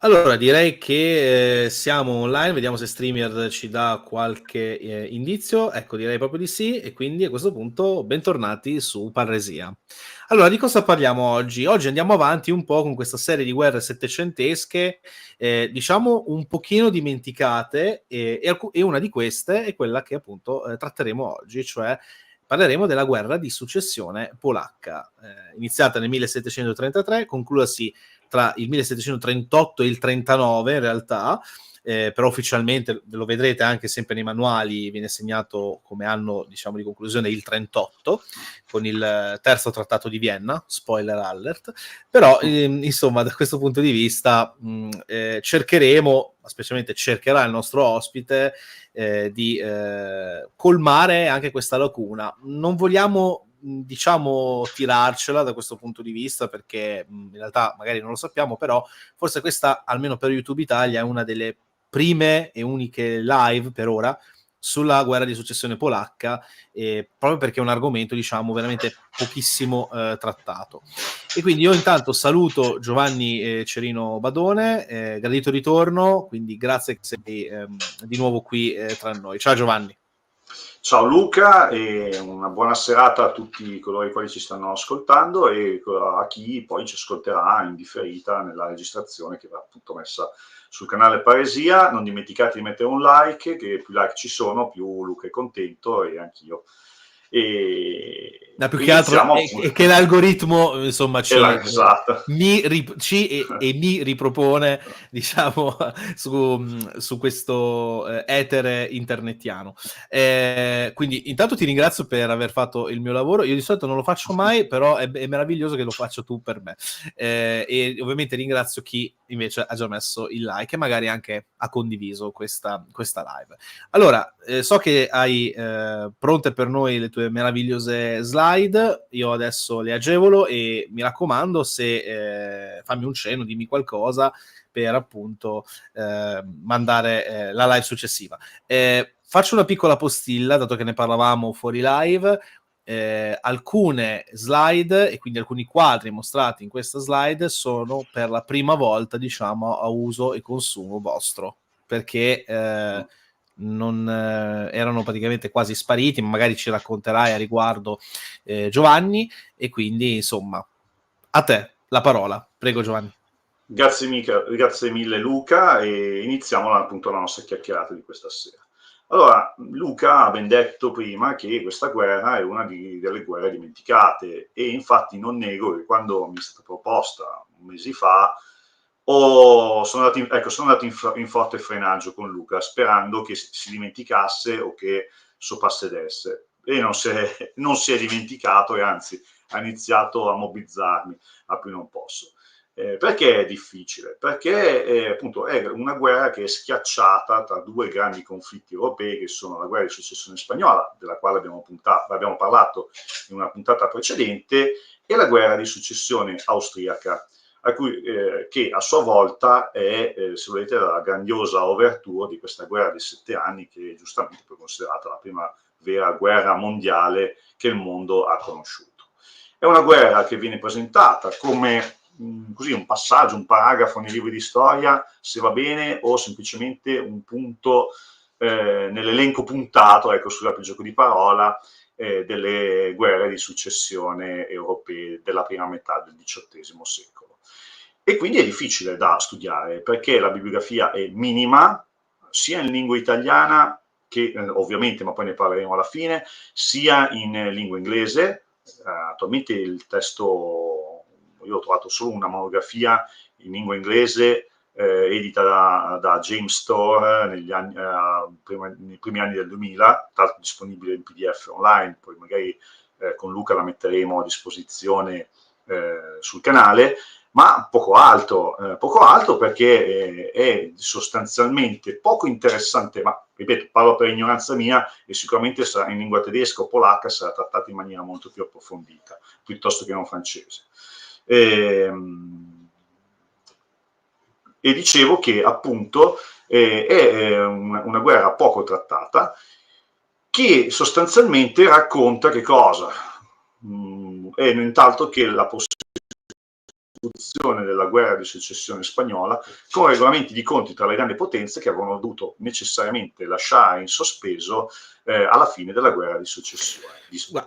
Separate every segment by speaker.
Speaker 1: Allora, direi che siamo online, vediamo se StreamYard ci dà qualche indizio. Ecco, direi proprio di sì, e quindi a questo punto bentornati su Parresia. Allora, di cosa parliamo oggi? Oggi andiamo avanti un po' con questa serie di guerre settecentesche, diciamo un pochino dimenticate, e una di queste è quella che appunto tratteremo oggi, cioè parleremo della guerra di successione polacca, iniziata nel 1733, conclusasi tra il 1738 e il 39 in realtà, però ufficialmente lo vedrete anche sempre nei manuali, viene segnato come anno, diciamo, di conclusione il 38 con il terzo trattato di Vienna, spoiler alert. Però insomma, da questo punto di vista cercheremo, specialmente cercherà il nostro ospite, di colmare anche questa lacuna. Non vogliamo, diciamo, tirarcela da questo punto di vista, perché in realtà magari non lo sappiamo, però forse questa, almeno per YouTube Italia, è una delle prime e uniche live per ora sulla guerra di successione polacca, proprio perché è un argomento, diciamo, veramente pochissimo trattato. E quindi io intanto saluto Giovanni Cerino Badone, gradito ritorno, quindi grazie che sei di nuovo qui tra noi. Ciao Giovanni.
Speaker 2: Ciao Luca e una buona serata a tutti coloro i quali ci stanno ascoltando e a chi poi ci ascolterà in differita nella registrazione che va appunto messa sul canale Paresia. Non dimenticate di mettere un like, che più like ci sono più Luca è contento e anch'io.
Speaker 1: Ma più che altro
Speaker 2: Iniziamo
Speaker 1: è che l'algoritmo, insomma,
Speaker 2: esatto.
Speaker 1: mi ripropone, diciamo, su questo etere internetiano. Quindi intanto ti ringrazio per aver fatto il mio lavoro. Io di solito non lo faccio mai, però è meraviglioso che lo faccia tu per me. E ovviamente ringrazio chi invece ha già messo il like e magari anche ha condiviso questa live. Allora, so che hai pronte per noi le tue meravigliose slide, io adesso le agevolo e mi raccomando, se fammi un cenno, dimmi qualcosa per appunto mandare la live successiva. Faccio una piccola postilla, dato che ne parlavamo fuori live. Alcune slide e quindi alcuni quadri mostrati in questa slide sono per la prima volta, diciamo, a uso e consumo vostro, perché non erano praticamente quasi spariti, ma magari ci racconterai a riguardo Giovanni, e quindi insomma a te la parola, prego Giovanni.
Speaker 2: Grazie mille Luca e iniziamo appunto la nostra chiacchierata di questa sera. Allora, Luca ha ben detto prima che questa guerra è una delle guerre dimenticate e infatti non nego che quando mi è stata proposta mesi fa sono andato in forte frenaggio con Luca sperando che si dimenticasse o che soprasedesse e non si è dimenticato e anzi ha iniziato a mobbizzarmi a più non posso. Perché è difficile? Perché appunto è una guerra che è schiacciata tra due grandi conflitti europei che sono la guerra di successione spagnola, della quale abbiamo parlato in una puntata precedente, e la guerra di successione austriaca, che a sua volta è, se volete, la grandiosa overture di questa guerra di 7 anni, che giustamente è considerata la prima vera guerra mondiale che il mondo ha conosciuto. È una guerra che viene presentata come così un passaggio, un paragrafo nei libri di storia, se va bene, o semplicemente un punto nell'elenco puntato, ecco, scusate il gioco di parola, delle guerre di successione europee della prima metà del XVIII secolo. E quindi è difficile da studiare perché la bibliografia è minima, sia in lingua italiana, che ovviamente, ma poi ne parleremo alla fine, sia in lingua inglese. Attualmente il testo, io ho trovato solo una monografia in lingua inglese edita da James Storr nei primi anni del 2000, tra l'altro disponibile in PDF online, poi magari con Luca la metteremo a disposizione sul canale, ma poco altro perché è sostanzialmente poco interessante, ma ripeto, parlo per ignoranza mia e sicuramente sarà in lingua tedesca o polacca, sarà trattata in maniera molto più approfondita, piuttosto che non francese. E dicevo che appunto è una guerra poco trattata che sostanzialmente racconta che cosa? È nient'altro che la possibilità prosecuzione della guerra di successione spagnola, con regolamenti di conti tra le grandi potenze che avevano dovuto necessariamente lasciare in sospeso alla fine della guerra di successione.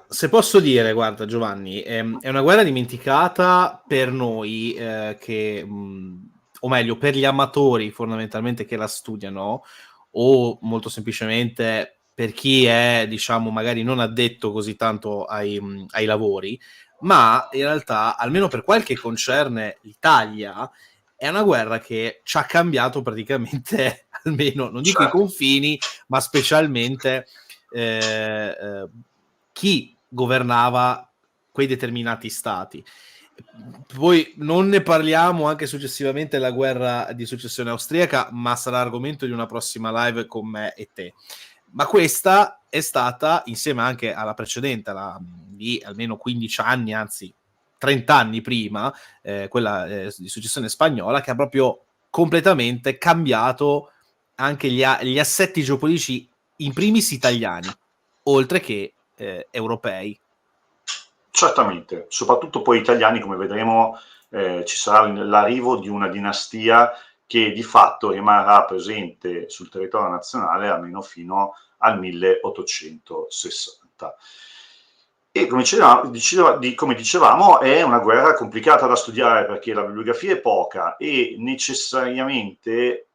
Speaker 1: Se posso dire, guarda Giovanni, è una guerra dimenticata per noi, o meglio, per gli amatori fondamentalmente che la studiano, o molto semplicemente per chi è, diciamo, magari non addetto così tanto ai lavori, ma in realtà, almeno per quel che concerne l'Italia, è una guerra che ci ha cambiato praticamente, almeno, non dico i confini, ma specialmente chi governava quei determinati stati. Poi non ne parliamo anche successivamente della guerra di successione austriaca, ma sarà argomento di una prossima live con me e te. Ma questa è stata, insieme anche alla precedente, di almeno 15 anni, anzi 30 anni prima, quella di successione spagnola, che ha proprio completamente cambiato anche gli assetti geopolitici, in primis italiani, oltre che europei.
Speaker 2: Certamente, soprattutto poi italiani, come vedremo, ci sarà l'arrivo di una dinastia che di fatto rimarrà presente sul territorio nazionale almeno fino al 1860. E come dicevamo, è una guerra complicata da studiare perché la bibliografia è poca e necessariamente,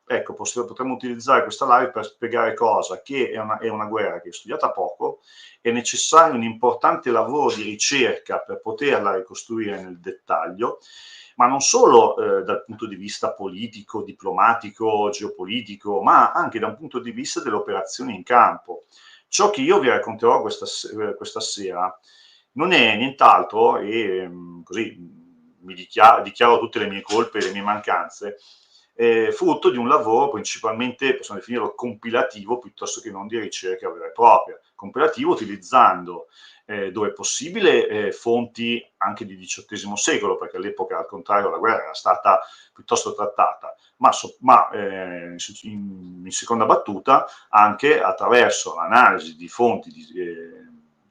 Speaker 2: ecco, potremmo utilizzare questa live per spiegare cosa, che è una guerra che è studiata poco, è necessario un importante lavoro di ricerca per poterla ricostruire nel dettaglio, ma non solo dal punto di vista politico, diplomatico, geopolitico, ma anche da un punto di vista delle operazioni in campo. Ciò che io vi racconterò questa sera non è nient'altro, e così dichiaro tutte le mie colpe e le mie mancanze, frutto di un lavoro principalmente, possiamo definirlo compilativo, piuttosto che non di ricerca vera e propria. Compilativo utilizzando, dove è possibile, fonti anche di XVIII secolo, perché all'epoca, al contrario, la guerra era stata piuttosto trattata, ma in seconda battuta anche attraverso l'analisi di fonti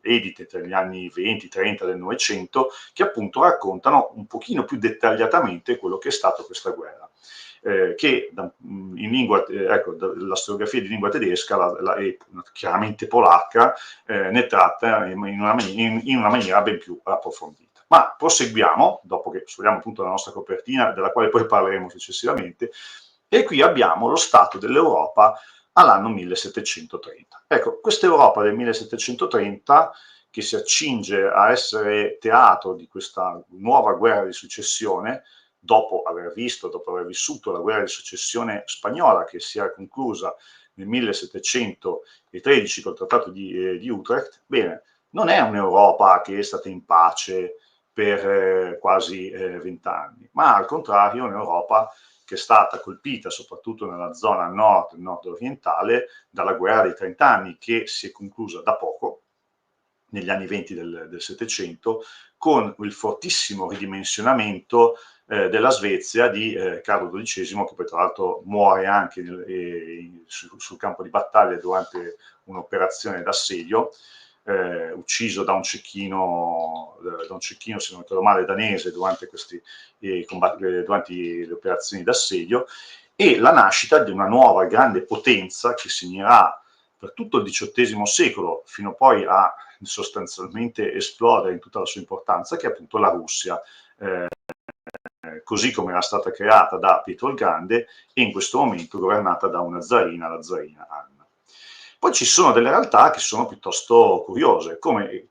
Speaker 2: edite tra gli anni 20-30 del Novecento, che appunto raccontano un pochino più dettagliatamente quello che è stata questa guerra. Che in lingua, ecco, la storiografia di lingua tedesca e chiaramente polacca ne tratta in una maniera ben più approfondita. Ma proseguiamo, dopo che sfogliamo appunto la nostra copertina, della quale poi parleremo successivamente, e qui abbiamo lo stato dell'Europa all'anno 1730. Ecco, questa Europa del 1730, che si accinge a essere teatro di questa nuova guerra di successione, dopo aver vissuto la guerra di successione spagnola, che si era conclusa nel 1713 col trattato di Utrecht, bene, non è un'Europa che è stata in pace per quasi 20 anni, ma al contrario un'Europa che è stata colpita soprattutto nella zona nord-orientale dalla guerra dei 30 anni, che si è conclusa da poco, negli anni 20 del Settecento, con il fortissimo ridimensionamento della Svezia di Carlo XII, che poi tra l'altro muore anche sul campo di battaglia durante un'operazione d'assedio, ucciso da un cecchino, se non ricordo male, danese durante le operazioni d'assedio, e la nascita di una nuova grande potenza che segnerà per tutto il XVIII secolo, fino poi a sostanzialmente esplodere in tutta la sua importanza, che è appunto la Russia, così come era stata creata da Pietro il Grande e in questo momento governata da una zarina, la zarina Anna. Poi ci sono delle realtà che sono piuttosto curiose,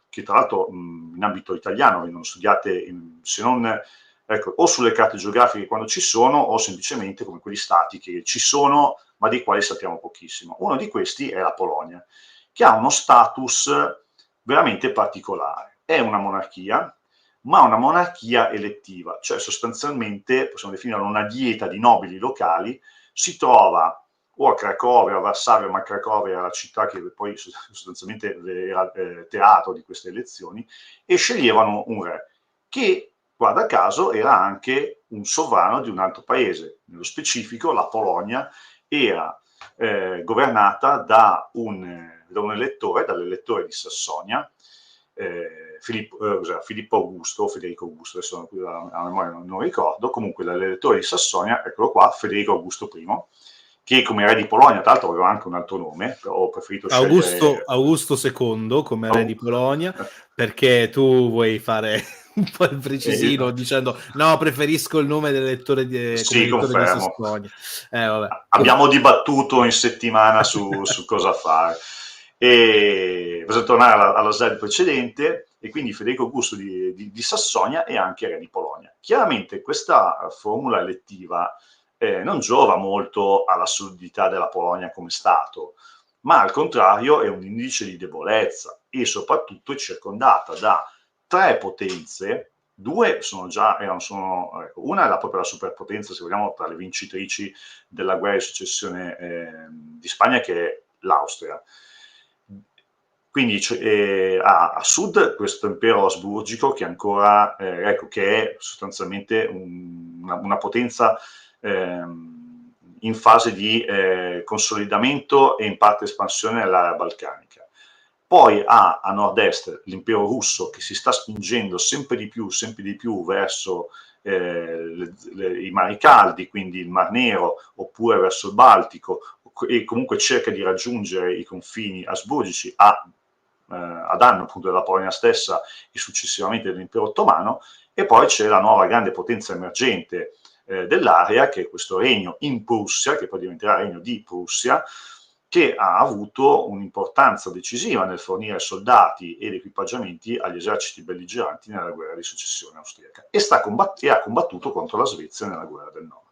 Speaker 2: che tra l'altro in ambito italiano vengono studiate, se non ecco, o sulle carte geografiche quando ci sono, o semplicemente come quegli stati che ci sono, ma dei quali sappiamo pochissimo. Uno di questi è la Polonia, che ha uno status veramente particolare. È una monarchia, ma una monarchia elettiva, cioè sostanzialmente possiamo definirla una dieta di nobili locali, si trova o a Cracovia o a Varsavia, ma Cracovia era la città che poi sostanzialmente era teatro di queste elezioni, e sceglievano un re, che guarda caso era anche un sovrano di un altro paese, nello specifico la Polonia era governata dall'elettore di Sassonia, Filippo Augusto, Federico Augusto, adesso a memoria non ricordo, comunque l'elettore di Sassonia, eccolo qua, Federico Augusto I, che come re di Polonia, tra l'altro aveva anche un altro nome, però ho preferito scegliere...
Speaker 1: Augusto II come re di Polonia, perché tu vuoi fare un po' il precisino dicendo no, preferisco il nome dell'elettore come elettore di
Speaker 2: confermo.
Speaker 1: Sassonia. Vabbè.
Speaker 2: Abbiamo dibattuto in settimana su cosa fare. E per tornare alla slide precedente, e quindi Federico Augusto di Sassonia e anche re di Polonia. Chiaramente questa formula elettiva non giova molto alla solidità della Polonia come Stato, ma al contrario è un indice di debolezza e soprattutto è circondata da 3 potenze. 2 una è proprio la superpotenza, se vogliamo, tra le vincitrici della guerra di successione di Spagna, che è l'Austria. Quindi a sud questo impero asburgico che ancora che è sostanzialmente una potenza in fase di consolidamento e in parte espansione nell'area balcanica. Poi ha a nord-est l'impero russo che si sta spingendo sempre di più verso i mari caldi, quindi il Mar Nero, oppure verso il Baltico, e comunque cerca di raggiungere i confini asburgici a danno appunto della Polonia stessa e successivamente dell'impero ottomano. E poi c'è la nuova grande potenza emergente dell'area, che è questo regno in Prussia, che poi diventerà regno di Prussia, che ha avuto un'importanza decisiva nel fornire soldati ed equipaggiamenti agli eserciti belligeranti nella guerra di successione austriaca e ha combattuto contro la Svezia nella guerra del nord.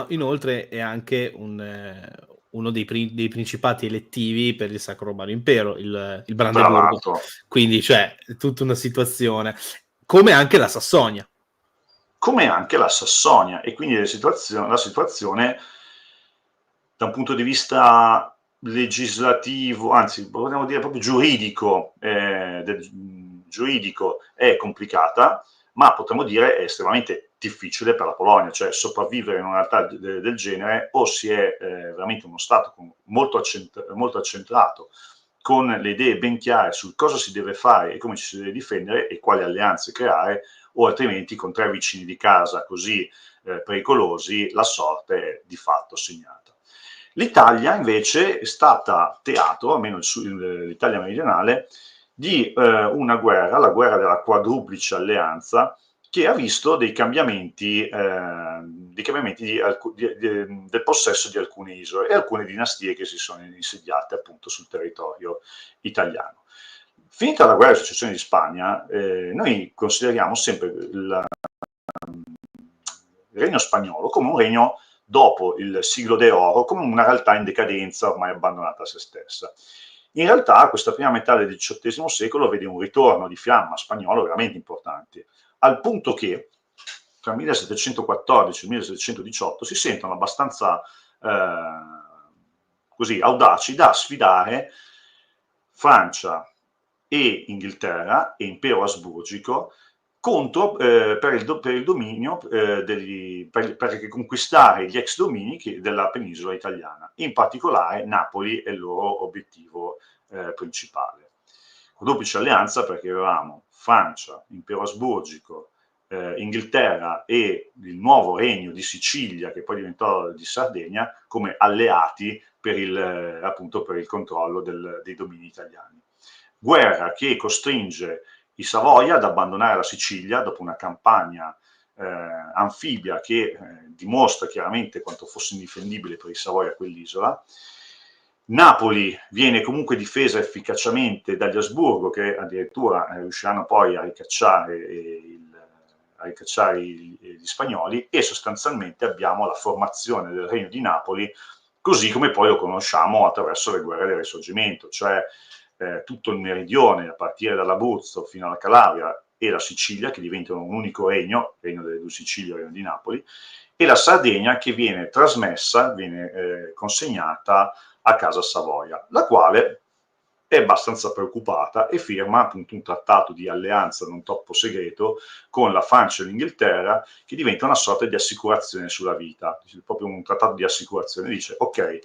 Speaker 1: Inoltre è anche uno dei principati elettivi per il Sacro Romano Impero, il Brandeburgo. Quindi c'è tutta una situazione, come anche la Sassonia.
Speaker 2: E quindi la situazione da un punto di vista legislativo, anzi potremmo dire proprio giuridico è complicata, ma potremmo dire è estremamente difficile per la Polonia, cioè sopravvivere in una realtà del genere o si è veramente uno Stato molto accentrato, con le idee ben chiare su cosa si deve fare e come ci si deve difendere e quali alleanze creare, o altrimenti con 3 vicini di casa così pericolosi la sorte è di fatto segnata. L'Italia invece è stata teatro, almeno l'Italia meridionale, di una guerra, la guerra della quadruplice alleanza, che ha visto dei cambiamenti del possesso di alcune isole e alcune dinastie che si sono insediate appunto sul territorio italiano. Finita la guerra di successione di Spagna, noi consideriamo sempre il regno spagnolo come un regno dopo il siglo d'oro, come una realtà in decadenza ormai abbandonata a se stessa. In realtà questa prima metà del XVIII secolo vede un ritorno di fiamma spagnolo veramente importante, al punto che tra il 1714 e il 1718 si sentono abbastanza così audaci da sfidare Francia e Inghilterra e impero asburgico contro per il dominio per conquistare gli ex domini della penisola italiana, in particolare Napoli è il loro obiettivo principale. Duplice alleanza perché avevamo Francia, impero asburgico, Inghilterra e il nuovo regno di Sicilia, che poi diventò di Sardegna, come alleati per il controllo dei domini italiani. Guerra che costringe i Savoia ad abbandonare la Sicilia dopo una campagna anfibia che dimostra chiaramente quanto fosse indifendibile per i Savoia quell'isola. Napoli viene comunque difesa efficacemente dagli Asburgo, che addirittura riusciranno poi a ricacciare gli spagnoli, e sostanzialmente abbiamo la formazione del Regno di Napoli così come poi lo conosciamo attraverso le guerre del Risorgimento, cioè tutto il meridione a partire dall'Abruzzo fino alla Calabria e la Sicilia che diventano un unico regno delle due Sicilie, il regno di Napoli, e la Sardegna che viene trasmessa, viene consegnata a Casa Savoia, la quale è abbastanza preoccupata e firma appunto un trattato di alleanza non troppo segreto con la Francia e l'Inghilterra, che diventa una sorta di assicurazione sulla vita, proprio un trattato di assicurazione. Dice ok,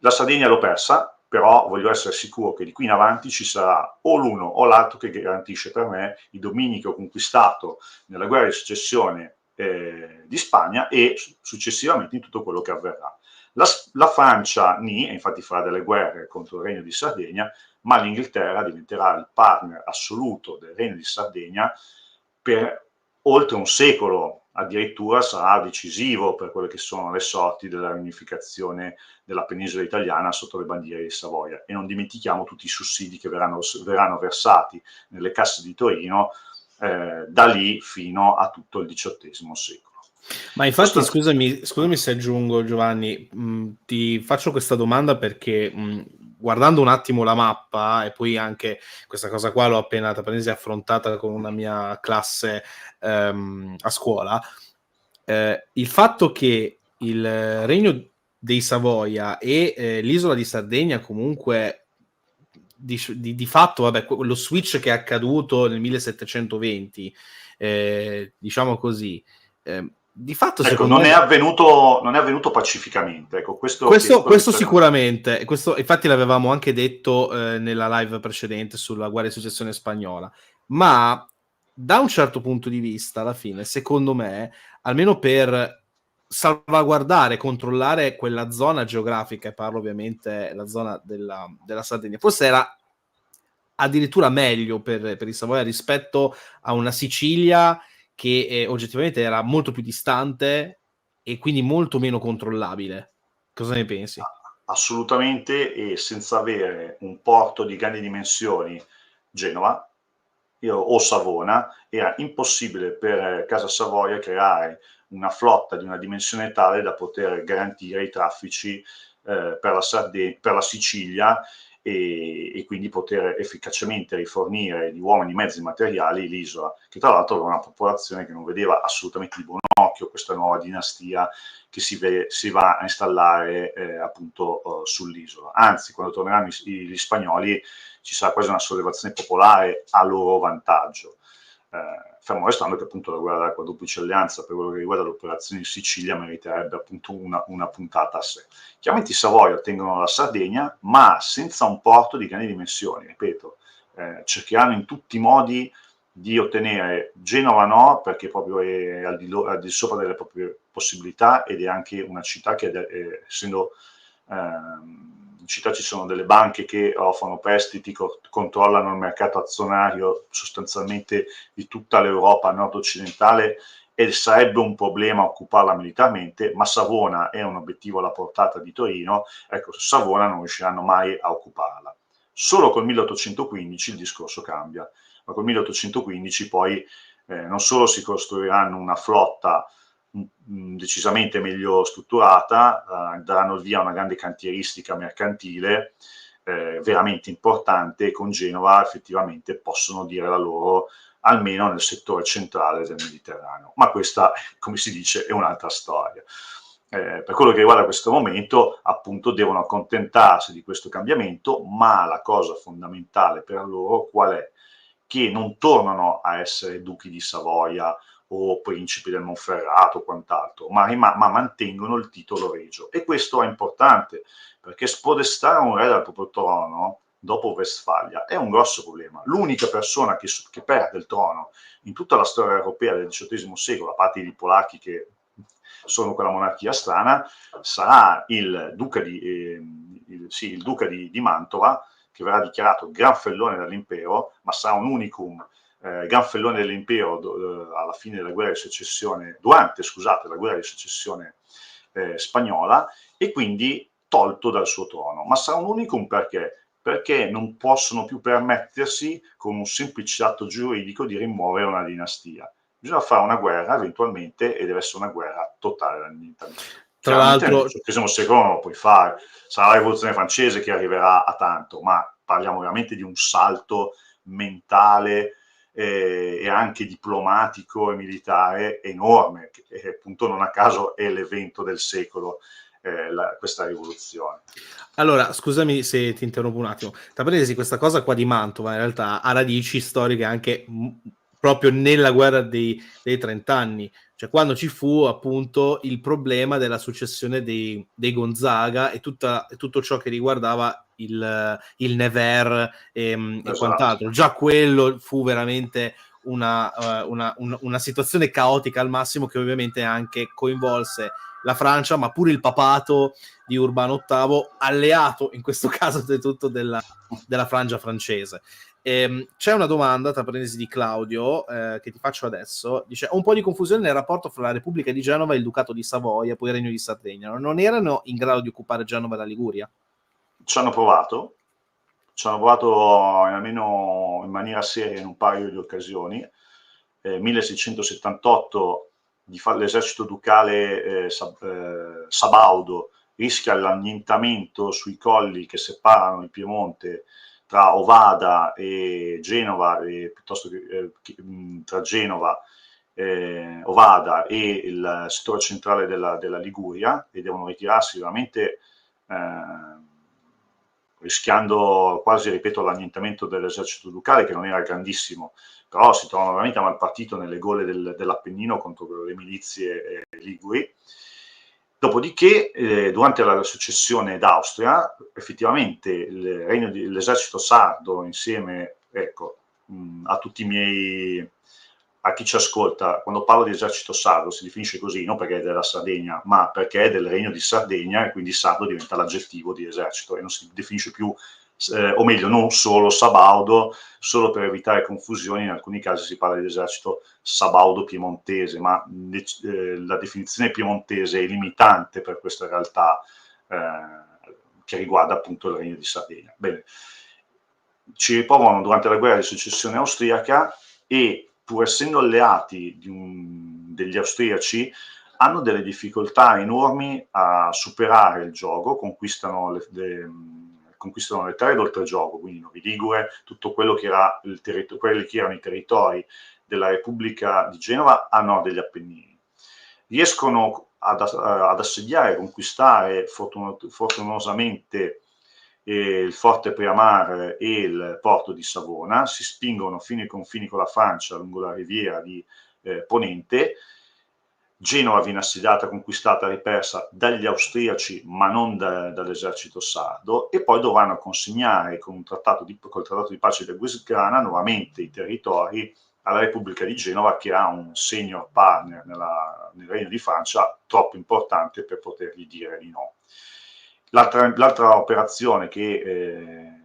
Speaker 2: la Sardegna l'ho persa, però voglio essere sicuro che di qui in avanti ci sarà o l'uno o l'altro che garantisce per me i domini che ho conquistato nella guerra di secessione di Spagna e successivamente in tutto quello che avverrà. La Francia e infatti farà delle guerre contro il Regno di Sardegna, ma l'Inghilterra diventerà il partner assoluto del Regno di Sardegna per oltre un secolo, addirittura sarà decisivo per quelle che sono le sorti della riunificazione della penisola italiana sotto le bandiere di Savoia. E non dimentichiamo tutti i sussidi che verranno versati nelle casse di Torino da lì fino a tutto il XVIII secolo.
Speaker 1: Ma infatti, scusami se aggiungo, Giovanni, ti faccio questa domanda perché guardando un attimo la mappa, e poi anche questa cosa qua l'ho appena affrontata con una mia classe a scuola, il fatto che il Regno dei Savoia e l'isola di Sardegna comunque di fatto, vabbè, lo switch che è accaduto nel 1720, diciamo così, di fatto
Speaker 2: ecco,
Speaker 1: secondo
Speaker 2: non
Speaker 1: me
Speaker 2: è avvenuto pacificamente. Ecco,
Speaker 1: questo sicuramente, questo infatti l'avevamo anche detto nella live precedente sulla guerra di successione spagnola, ma da un certo punto di vista, alla fine, secondo me, almeno per salvaguardare, controllare quella zona geografica, e parlo ovviamente la zona della Sardegna, forse era addirittura meglio per i Savoia rispetto a una Sicilia che oggettivamente era molto più distante e quindi molto meno controllabile. Cosa ne pensi?
Speaker 2: Assolutamente, e senza avere un porto di grandi dimensioni, Genova o Savona, era impossibile per Casa Savoia creare una flotta di una dimensione tale da poter garantire i traffici per la Sicilia e quindi poter efficacemente rifornire di uomini, mezzi e materiali l'isola, che tra l'altro aveva una popolazione che non vedeva assolutamente di buon occhio questa nuova dinastia che si va a installare appunto sull'isola. Anzi, quando torneranno gli spagnoli ci sarà quasi una sollevazione popolare a loro vantaggio. Fermo restando che appunto la guerra della quadruplice alleanza per quello che riguarda l'operazione in Sicilia meriterebbe appunto una puntata a sé. Chiaramente i Savoia ottengono la Sardegna, ma senza un porto di grandi dimensioni, ripeto, cercheranno in tutti i modi di ottenere Genova no, perché proprio è al di sopra delle proprie possibilità ed è anche una città che essendo in città ci sono delle banche che offrono prestiti, controllano il mercato azionario sostanzialmente di tutta l'Europa nord-occidentale e sarebbe un problema occuparla militarmente, ma Savona è un obiettivo alla portata di Torino, ecco, Savona non riusciranno mai a occuparla. Solo col 1815 il discorso cambia, ma col 1815 poi non solo si costruiranno una flotta decisamente meglio strutturata, daranno il via a una grande cantieristica mercantile veramente importante, con Genova effettivamente possono dire la loro almeno nel settore centrale del Mediterraneo. Ma questa, come si dice, è un'altra storia. Per quello che riguarda questo momento, appunto, devono accontentarsi di questo cambiamento, ma la cosa fondamentale per loro qual è? Che non tornano a essere duchi di Savoia o principi del Monferrato o quant'altro, ma mantengono il titolo regio. E questo è importante, perché spodestare un re dal proprio trono dopo Westfalia è un grosso problema. L'unica persona che perde il trono in tutta la storia europea del XVIII secolo, a parte i polacchi che sono quella monarchia strana, sarà il duca di Mantova, che verrà dichiarato gran fellone dell'impero, ma sarà un unicum gran fellone dell'impero alla fine della guerra di secessione, la guerra di secessione spagnola, e quindi tolto dal suo trono. Ma sarà un unicum perché non possono più permettersi con un semplice atto giuridico di rimuovere una dinastia. Bisogna fare una guerra eventualmente e deve essere una guerra totale dall'annientamento.
Speaker 1: Tra
Speaker 2: Chiaramente nel
Speaker 1: l'altro,
Speaker 2: XVIII secolo non lo puoi fare, sarà la rivoluzione francese che arriverà a tanto, ma parliamo veramente di un salto mentale e anche diplomatico e militare enorme, che appunto non a caso è l'evento del secolo, questa rivoluzione.
Speaker 1: allora, scusami se ti interrompo un attimo. Tra parentesi, questa cosa qua di Mantova in realtà ha radici storiche anche proprio nella guerra dei 30 anni, cioè quando ci fu appunto il problema della successione dei Gonzaga e tutto ciò che riguardava il Nevers e
Speaker 2: Esatto.
Speaker 1: quant'altro. Già quello fu veramente una situazione caotica al massimo, che ovviamente anche coinvolse la Francia, ma pure il papato di Urbano VIII, alleato in questo caso oltretutto della Francia francese. C'è una domanda, tra parentesi, di Claudio, che ti faccio adesso. Dice: ho un po' di confusione nel rapporto fra la Repubblica di Genova e il Ducato di Savoia, poi il Regno di Sardegna. Non erano in grado di occupare Genova e la Liguria?
Speaker 2: Ci hanno provato almeno in maniera seria in un paio di occasioni. 1678 l'esercito ducale sabaudo rischia l'annientamento sui colli che separano il Piemonte tra Ovada e Genova, piuttosto che tra Genova, Ovada e il settore centrale della Liguria, e devono ritirarsi veramente rischiando quasi, ripeto, l'annientamento dell'esercito ducale, che non era grandissimo, però si trovano veramente a malpartito nelle gole dell'Appennino contro le milizie liguri. Dopodiché, durante la successione d'Austria, effettivamente l'esercito sardo, insieme, ecco, a tutti i miei, a chi ci ascolta, quando parlo di esercito sardo si definisce così, non perché è della Sardegna, ma perché è del Regno di Sardegna, e quindi sardo diventa l'aggettivo di esercito e non si definisce più, o meglio, non solo sabaudo, solo per evitare confusioni. In alcuni casi si parla di esercito sabaudo piemontese, ma la definizione piemontese è limitante per questa realtà che riguarda appunto il Regno di Sardegna. Bene, ci riprovano durante la guerra di successione austriaca e, pur essendo alleati degli austriaci, hanno delle difficoltà enormi a superare il gioco, conquistano le terre d'oltregiogo, quindi Novi Ligure, tutto quello che era quelli che erano i territori della Repubblica di Genova a nord degli Appennini. Riescono ad assediare e conquistare fortunosamente il Forte Preamar e il porto di Savona, si spingono fino ai confini con la Francia lungo la riviera di Ponente. Genova viene assediata, conquistata, ripersa dagli austriaci, ma non dall'esercito sardo, e poi dovranno consegnare col trattato di pace di Aquisgrana nuovamente i territori alla Repubblica di Genova, che ha un senior partner nel Regno di Francia troppo importante per potergli dire di no. L'altra operazione che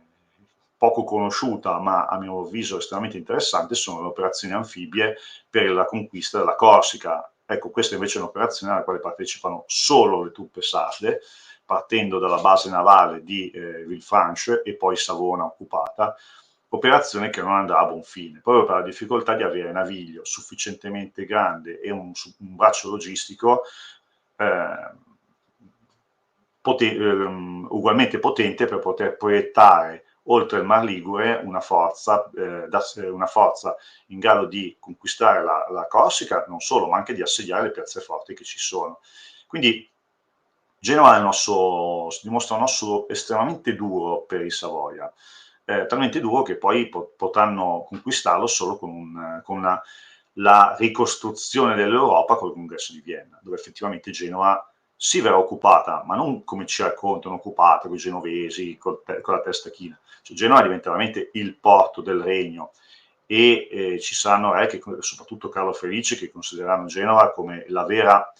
Speaker 2: poco conosciuta, ma a mio avviso estremamente interessante, sono le operazioni anfibie per la conquista della Corsica. Ecco, questa invece è un'operazione alla quale partecipano solo le truppe sarde, partendo dalla base navale di Villefranche e poi Savona occupata, operazione che non andrà a buon fine, proprio per la difficoltà di avere naviglio sufficientemente grande e un braccio logistico ugualmente potente per poter proiettare oltre il Mar Ligure una forza in grado di conquistare la Corsica, non solo, ma anche di assediare le piazze forti che ci sono. Quindi Genova dimostra un osso estremamente duro per i Savoia, talmente duro che poi potranno conquistarlo solo con la ricostruzione dell'Europa col Congresso di Vienna, dove effettivamente Genova si verrà occupata, ma non come ci raccontano occupata con i genovesi, con la testa china. Cioè, Genova diventa veramente il porto del regno, e ci saranno re, soprattutto Carlo Felice, che considereranno Genova come la vera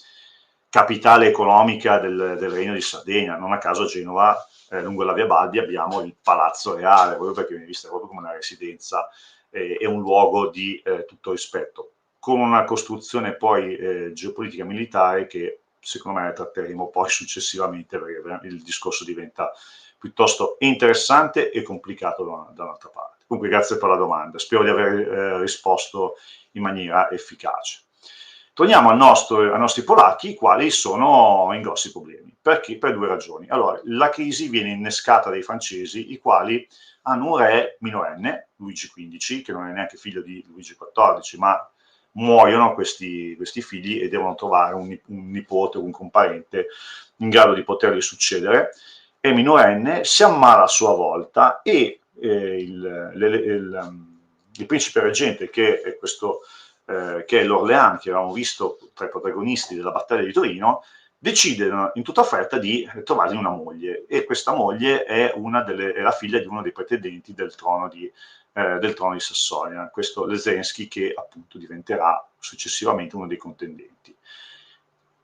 Speaker 2: capitale economica del Regno di Sardegna. Non a caso a Genova, lungo la Via Balbi, abbiamo il Palazzo Reale, proprio perché viene vista proprio come una residenza e un luogo di tutto rispetto, con una costruzione poi geopolitica militare che secondo me tratteremo poi successivamente, perché il discorso diventa piuttosto interessante e complicato da un'altra parte. Comunque grazie per la domanda, spero di aver risposto in maniera efficace. Torniamo ai nostri polacchi, i quali sono in grossi problemi. Perché? Per due ragioni. Allora, la crisi viene innescata dai francesi, i quali hanno un re minorenne, Luigi XV, che non è neanche figlio di Luigi XIV, ma muoiono questi figli e devono trovare un nipote o un comparente in grado di poterli succedere. È minorenne, si ammala a sua volta e il principe reggente, che è questo che è l'Orléans, che avevamo visto tra i protagonisti della battaglia di Torino, decidono in tutta fretta di trovargli una moglie, e questa moglie è la figlia di uno dei pretendenti del trono di Sassonia, questo Lesenski, che appunto diventerà successivamente uno dei contendenti.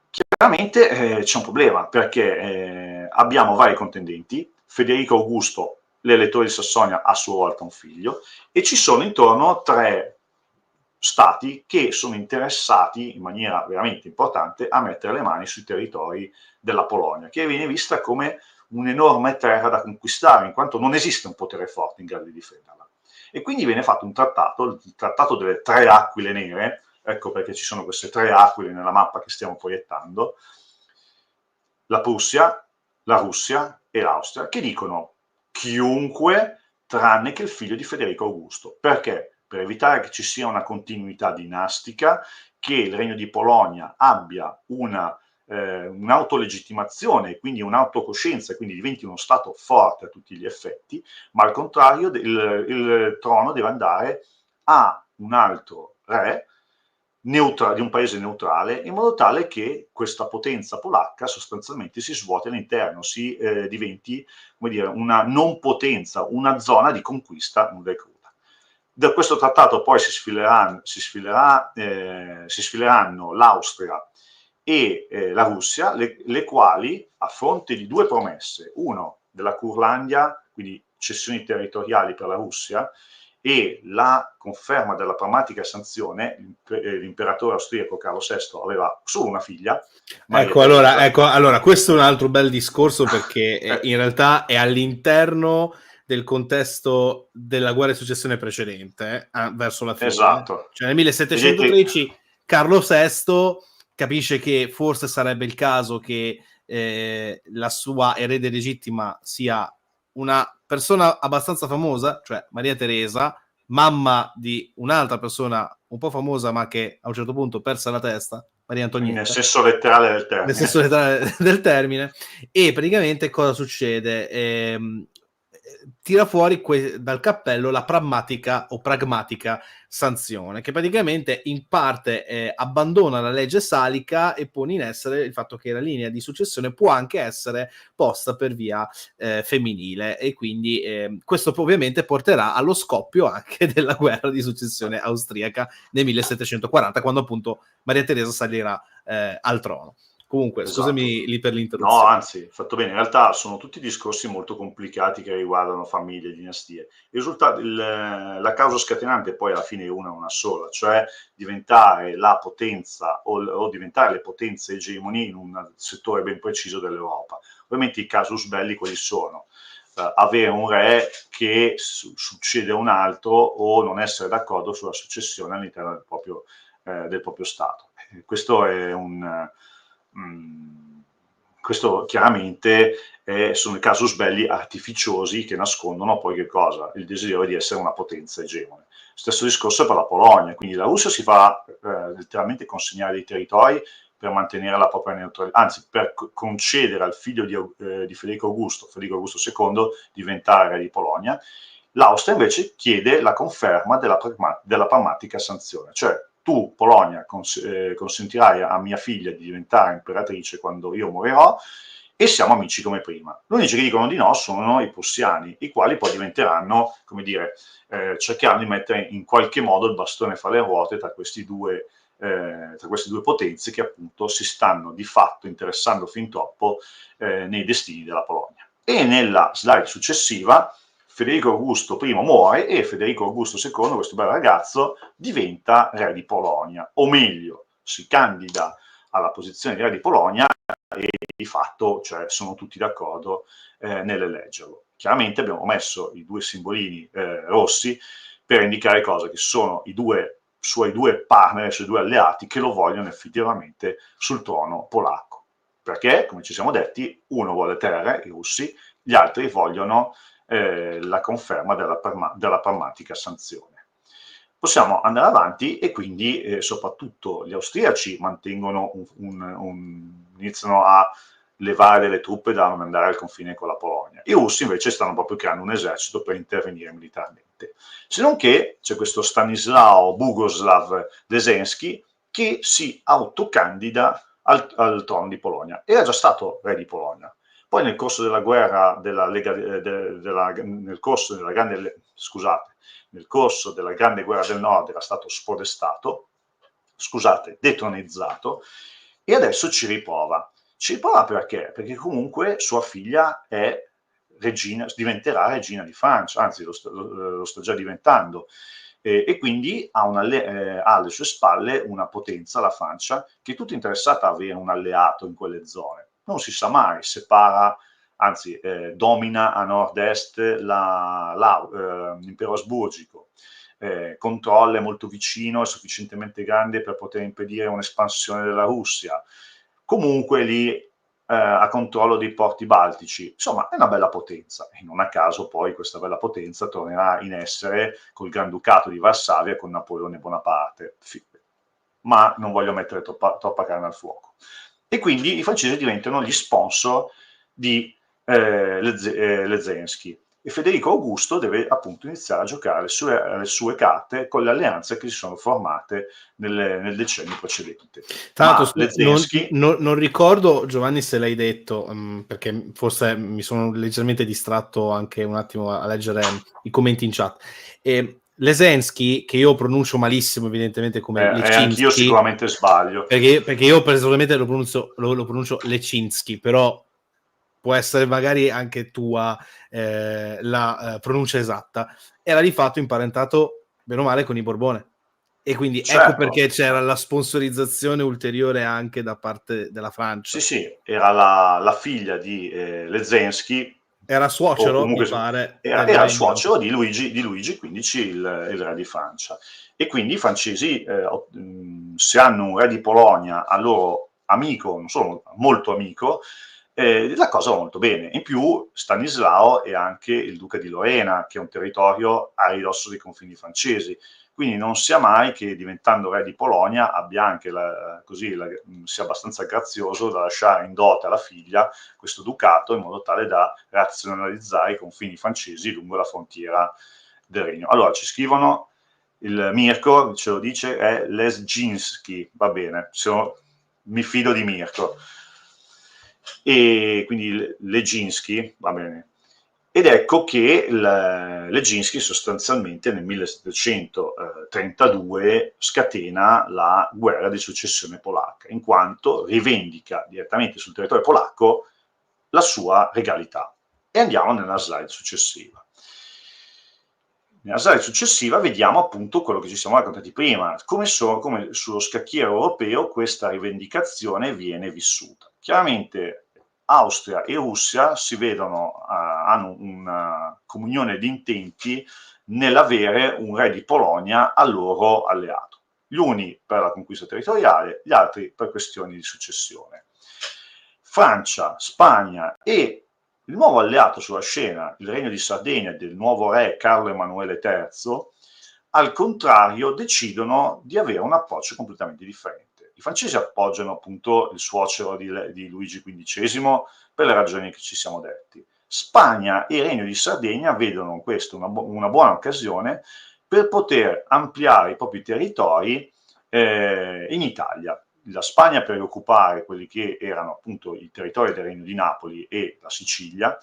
Speaker 2: Chiaramente c'è un problema, perché abbiamo vari contendenti. Federico Augusto, l'elettore di Sassonia, a sua volta un figlio, e ci sono intorno 3 stati che sono interessati in maniera veramente importante a mettere le mani sui territori della Polonia, che viene vista come un'enorme terra da conquistare, in quanto non esiste un potere forte in grado di difenderla. E quindi viene fatto un trattato, il trattato delle 3 aquile nere. Ecco perché ci sono queste 3 aquile nella mappa che stiamo proiettando: la Prussia, la Russia e l'Austria, che dicono chiunque tranne che il figlio di Federico Augusto. Perché? Per evitare che ci sia una continuità dinastica, che il Regno di Polonia abbia un'autolegittimazione, quindi un'autocoscienza, e quindi diventi uno Stato forte a tutti gli effetti, ma al contrario il trono deve andare a un altro re di un paese neutrale, in modo tale che questa potenza polacca sostanzialmente si svuoti all'interno, si diventi, come dire, una non potenza, una zona di conquista nuda e cruda. Da questo trattato poi si sfileranno l'Austria e la Russia, le quali, a fronte di 2 promesse, uno della Curlandia, quindi cessioni territoriali per la Russia, e la conferma della pragmatica sanzione. L'imperatore austriaco Carlo VI aveva solo una figlia, Maria Teresa.
Speaker 1: Allora, questo è un altro bel discorso, perché in realtà è all'interno del contesto della guerra di successione precedente, verso la fine.
Speaker 2: Esatto.
Speaker 1: Cioè nel 1713 Carlo VI capisce che forse sarebbe il caso che la sua erede legittima sia una persona abbastanza famosa, cioè Maria Teresa, mamma di un'altra persona un po' famosa, ma che a un certo punto perse la testa, Maria Antonietta.
Speaker 2: Nel senso letterale del termine.
Speaker 1: Nel senso letterale del termine. E praticamente cosa succede? Tira fuori dal cappello la pragmatica sanzione, che praticamente in parte abbandona la legge salica e pone in essere il fatto che la linea di successione può anche essere posta per via femminile, e quindi questo ovviamente porterà allo scoppio anche della guerra di successione austriaca nel 1740, quando appunto Maria Teresa salirà al trono. Comunque,
Speaker 2: Esatto.
Speaker 1: Scusami lì per
Speaker 2: No,
Speaker 1: l'interruzione.
Speaker 2: anzi, fatto bene. In realtà sono tutti discorsi molto complicati che riguardano famiglie e dinastie. La causa scatenante poi alla fine è una sola, cioè diventare la potenza o diventare le potenze egemoni in un settore ben preciso dell'Europa. Ovviamente i casus belli quali sono? Avere un re che succede a un altro, o non essere d'accordo sulla successione all'interno del proprio Stato. Questo è questo chiaramente sono i casus belli artificiosi, che nascondono poi che cosa? Il desiderio di essere una potenza egemone. Stesso discorso per la Polonia, quindi la Russia si fa letteralmente consegnare dei territori per mantenere la propria neutralità, anzi per concedere al figlio di Federico Augusto II, diventare re di Polonia. L'Austria invece chiede la conferma della pragmatica sanzione, cioè tu, Polonia, consentirai a mia figlia di diventare imperatrice quando io morirò, e siamo amici come prima. Gli unici che dicono di no sono i prussiani, i quali poi diventeranno, come dire, cercheranno di mettere in qualche modo il bastone fra le ruote tra queste due potenze, che appunto si stanno di fatto interessando fin troppo nei destini della Polonia. E nella slide successiva Federico Augusto I muore e Federico Augusto II, questo bel ragazzo, diventa re di Polonia, o meglio, si candida alla posizione di re di Polonia, e di fatto, cioè, sono tutti d'accordo nell'eleggerlo. Chiaramente abbiamo messo i 2 simbolini rossi per indicare cosa? Che sono i suoi due partner, i suoi 2 alleati, che lo vogliono effettivamente sul trono polacco. Perché, come ci siamo detti, uno vuole terre, i russi, gli altri vogliono la conferma della pragmatica sanzione. Possiamo andare avanti, e quindi soprattutto gli austriaci mantengono iniziano a levare delle truppe da mandare al confine con la Polonia. I russi invece stanno proprio creando un esercito per intervenire militarmente. Se non che c'è questo Stanislao Boguslav Lesenski che si autocandida al trono di Polonia. Era già stato re di Polonia. Poi nel corso della guerra della Lega, nel corso della grande, scusate, nel corso della grande guerra del Nord era stato spodestato, detronizzato, e adesso ci riprova. Ci riprova perché? Perché comunque sua figlia diventerà regina di Francia, anzi lo sta già diventando, e quindi ha alle sue spalle una potenza, la Francia, che è tutta interessata a avere un alleato in quelle zone. Non si sa mai, domina a nord-est l'impero asburgico, controlla, è molto vicino, è sufficientemente grande per poter impedire un'espansione della Russia. Comunque lì a controllo dei porti baltici. Insomma, è una bella potenza, e non a caso poi questa bella potenza tornerà in essere col Granducato di Varsavia con Napoleone Bonaparte. Ma non voglio mettere troppa carne al fuoco. E quindi i francesi diventano gli sponsor di Zelensky. E Federico Augusto deve appunto iniziare a giocare le sue carte con le alleanze che si sono formate nel decennio precedente.
Speaker 1: Tra
Speaker 2: Ma
Speaker 1: l'altro, non ricordo, Giovanni, se l'hai detto, perché forse mi sono leggermente distratto anche un attimo a leggere i commenti in chat. Lesensky, che io pronuncio malissimo evidentemente come Lechinsky,
Speaker 2: anch'io sicuramente sbaglio.
Speaker 1: Perché io personalmente lo pronuncio Lechinsky, però può essere magari anche tua la pronuncia esatta. Era di fatto imparentato, bene o male, con i Borbone. E quindi ecco perché c'era la sponsorizzazione ulteriore anche da parte della Francia.
Speaker 2: Sì, era la figlia di Leszczynski.
Speaker 1: Era suocero, mi pare.
Speaker 2: Era il suocero di Luigi XV, il re di Francia. E quindi i francesi, se hanno un re di Polonia a loro amico, non solo molto amico, la cosa va molto bene. In più Stanislao è anche il duca di Lorena, che è un territorio a ridosso dei confini francesi. Quindi non sia mai che diventando re di Polonia abbia anche sia abbastanza grazioso da lasciare in dote alla figlia questo ducato, in modo tale da razionalizzare i confini francesi lungo la frontiera del regno. Allora ci scrivono, il Mirko ce lo dice, è Leszczynski, va bene, mi fido di Mirko. E quindi Leszczynski, va bene. Ed ecco che Leszczynski sostanzialmente nel 1732 scatena la guerra di successione polacca, in quanto rivendica direttamente sul territorio polacco la sua regalità. E andiamo nella slide successiva. Nella slide successiva vediamo appunto quello che ci siamo raccontati prima, come sullo scacchiere europeo questa rivendicazione viene vissuta. Chiaramente Austria e Russia si vedono, hanno una comunione di intenti nell'avere un re di Polonia al loro alleato. Gli uni per la conquista territoriale, gli altri per questioni di successione. Francia, Spagna e il nuovo alleato sulla scena, il Regno di Sardegna del nuovo re Carlo Emanuele III, al contrario decidono di avere un approccio completamente differente. I francesi appoggiano appunto il suocero di Luigi XV per le ragioni che ci siamo detti. Spagna e Regno di Sardegna vedono in questo una buona occasione per poter ampliare i propri territori in Italia. La Spagna per occupare quelli che erano appunto i territori del Regno di Napoli e la Sicilia.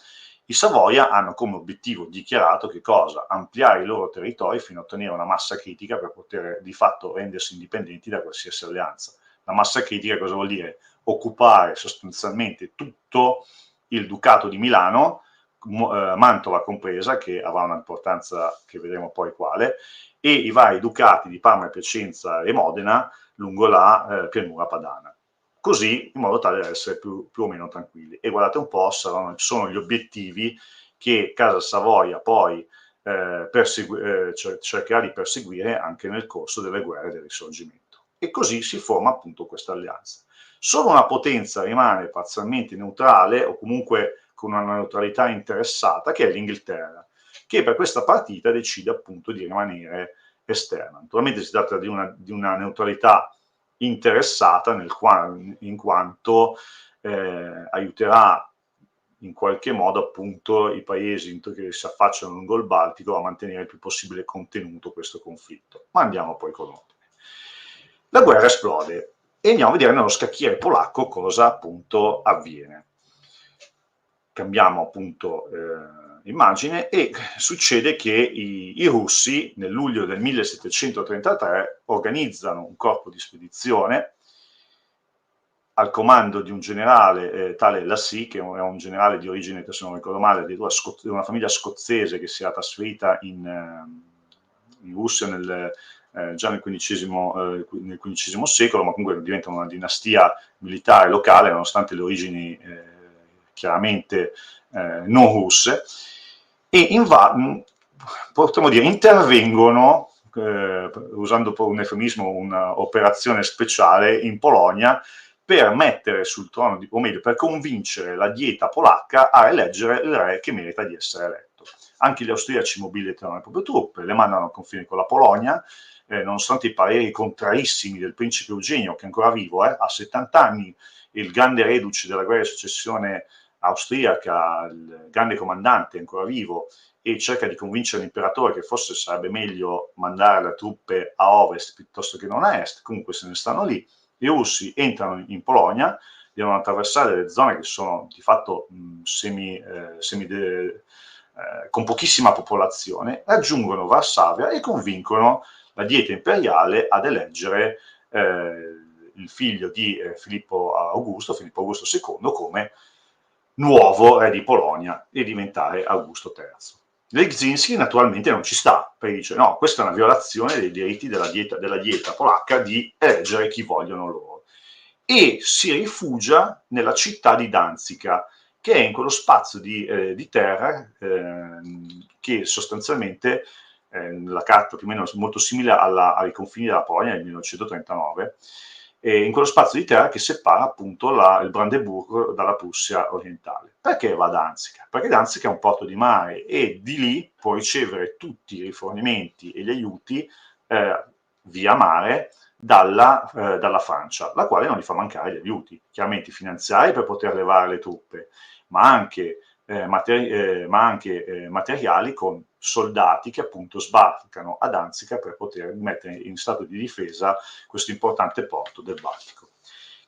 Speaker 2: I Savoia hanno come obiettivo dichiarato che cosa? Ampliare i loro territori fino a ottenere una massa critica per poter di fatto rendersi indipendenti da qualsiasi alleanza. La massa critica cosa vuol dire? Occupare sostanzialmente tutto il Ducato di Milano, Mantova compresa, che avrà un'importanza che vedremo poi quale, e i vari ducati di Parma, Piacenza e Modena lungo la pianura padana, così in modo tale da essere più o meno tranquilli. E guardate un po', sono gli obiettivi che Casa Savoia poi cercherà di perseguire anche nel corso delle guerre del Risorgimento. E così si forma appunto questa alleanza. Solo una potenza rimane parzialmente neutrale o comunque con una neutralità interessata, che è l'Inghilterra, che per questa partita decide appunto di rimanere esterna. Naturalmente si tratta di una neutralità interessata in quanto aiuterà in qualche modo appunto i paesi che si affacciano lungo il Baltico a mantenere il più possibile contenuto questo conflitto. Ma andiamo poi con ordine. La guerra esplode e andiamo a vedere nello scacchiere polacco cosa appunto avviene. Cambiamo appunto immagine e succede che i russi nel luglio del 1733 organizzano un corpo di spedizione al comando di un generale tale Lacy, che è un generale di origine, se non ricordo male, di una famiglia scozzese che si era trasferita in Russia già nel XV secolo, ma comunque diventa una dinastia militare locale, nonostante le origini chiaramente non russe, e potremmo dire intervengono, usando un eufemismo, un'operazione speciale in Polonia, per mettere sul trono, o meglio, per convincere la dieta polacca a eleggere il re che merita di essere eletto. Anche gli austriaci mobilitano le proprie truppe, le mandano al confine con la Polonia, nonostante i pareri contrarissimi del principe Eugenio, che è ancora vivo, ha 70 anni, il grande reduce della guerra di successione austriaca, il grande comandante, è ancora vivo, e cerca di convincere l'imperatore che forse sarebbe meglio mandare le truppe a ovest piuttosto che non a est. Comunque se ne stanno lì. I russi entrano in Polonia, devono attraversare delle zone che sono di fatto con pochissima popolazione, raggiungono Varsavia e convincono la dieta imperiale ad eleggere il figlio di Filippo Augusto II, come nuovo re di Polonia e diventare Augusto III. Legzinski naturalmente non ci sta, perché dice no, questa è una violazione dei diritti della dieta polacca di eleggere chi vogliono loro. E si rifugia nella città di Danzica, che è in quello spazio di terra che sostanzialmente, la carta più o meno molto simile ai confini della Polonia nel 1939, in quello spazio di terra che separa appunto il Brandeburgo dalla Prussia orientale. Perché va a Danzica? Perché Danzica è un porto di mare e di lì può ricevere tutti i rifornimenti e gli aiuti via mare dalla Francia, la quale non gli fa mancare gli aiuti, chiaramente finanziari per poter levare le truppe, ma anche materiali con soldati che appunto sbarcano a Danzica per poter mettere in stato di difesa questo importante porto del Baltico.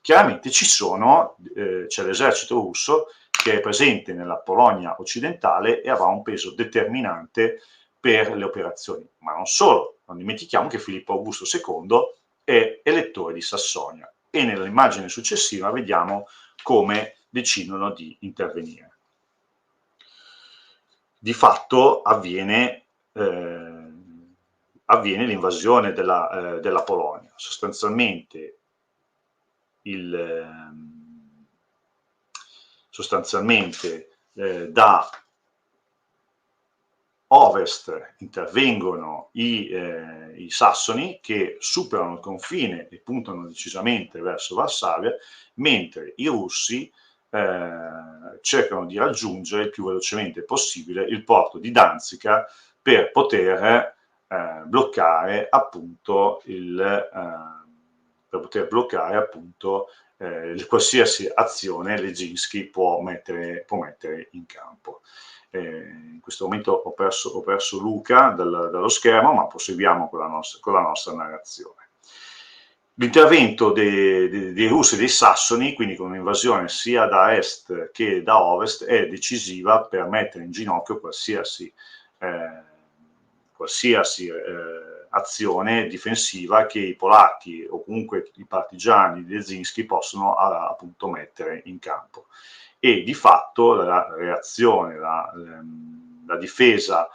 Speaker 2: Chiaramente c'è l'esercito russo che è presente nella Polonia occidentale e avrà un peso determinante per le operazioni, ma non solo, non dimentichiamo che Filippo Augusto II è elettore di Sassonia e nell'immagine successiva vediamo come decidono di intervenire. Di fatto avviene l'invasione della Polonia. Sostanzialmente da ovest intervengono i sassoni che superano il confine e puntano decisamente verso Varsavia, mentre i russi cercano di raggiungere il più velocemente possibile il porto di Danzica per poter bloccare appunto qualsiasi azione Legzinski può mettere in campo. In questo momento ho perso Luca dallo schermo, ma proseguiamo con la nostra narrazione. L'intervento dei russi e dei sassoni, quindi con un'invasione sia da est che da ovest, è decisiva per mettere in ginocchio qualsiasi azione difensiva che i polacchi o comunque i partigiani di Legzinski possono appunto mettere in campo. E di fatto la reazione, la difesa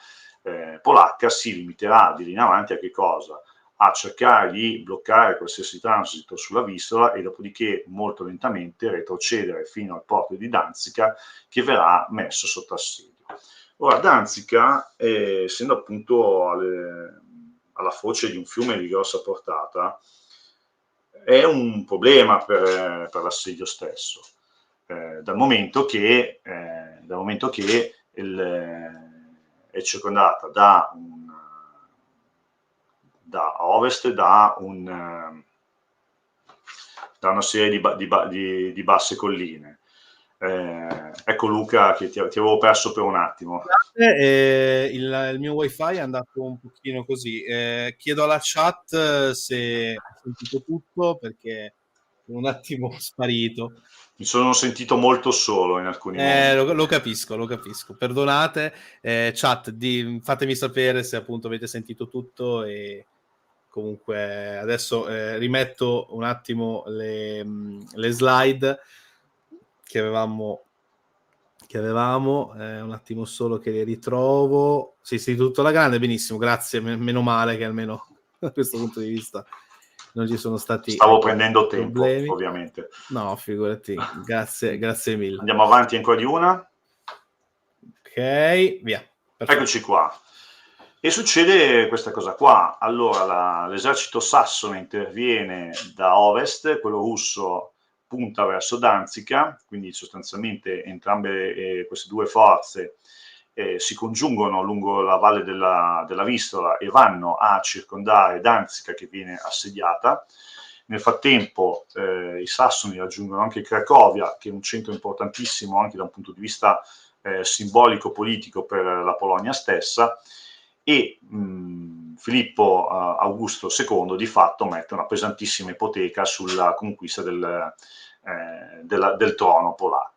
Speaker 2: polacca si limiterà di lì in avanti a che cosa? A cercare di bloccare qualsiasi transito sulla Vistola e dopodiché molto lentamente retrocedere fino al porto di Danzica, che verrà messo sotto assedio. Ora, Danzica, essendo appunto alla foce di un fiume di grossa portata, è un problema per l'assedio stesso, dal momento che è circondata da ovest da una serie di basse colline. Ecco Luca che ti avevo perso per un attimo.
Speaker 3: Il mio wifi è andato un pochino così. Chiedo alla chat se ha sentito tutto, perché
Speaker 1: un attimo sparito.
Speaker 2: Mi sono sentito molto solo in alcuni momenti.
Speaker 1: Lo capisco. Perdonate, chat, fatemi sapere se appunto avete sentito tutto e comunque adesso rimetto un attimo le slide che avevamo, un attimo solo che le ritrovo. Sì, tutto alla grande, benissimo, grazie, meno male che almeno da questo punto di vista non ci sono stati
Speaker 2: Stavo prendendo tempo,
Speaker 1: problemi.
Speaker 2: ovviamente.
Speaker 1: No, figurati, grazie mille.
Speaker 2: Andiamo avanti ancora di una.
Speaker 1: Ok, via. Perfetto.
Speaker 2: Eccoci qua. E succede questa cosa qua. Allora, l'esercito sassone interviene da ovest, quello russo punta verso Danzica, quindi sostanzialmente entrambe queste due forze si congiungono lungo la valle della Vistola e vanno a circondare Danzica, che viene assediata. Nel frattempo i sassoni raggiungono anche Cracovia, che è un centro importantissimo anche da un punto di vista simbolico politico per la Polonia stessa, e Filippo Augusto II di fatto mette una pesantissima ipoteca sulla conquista del trono polacco.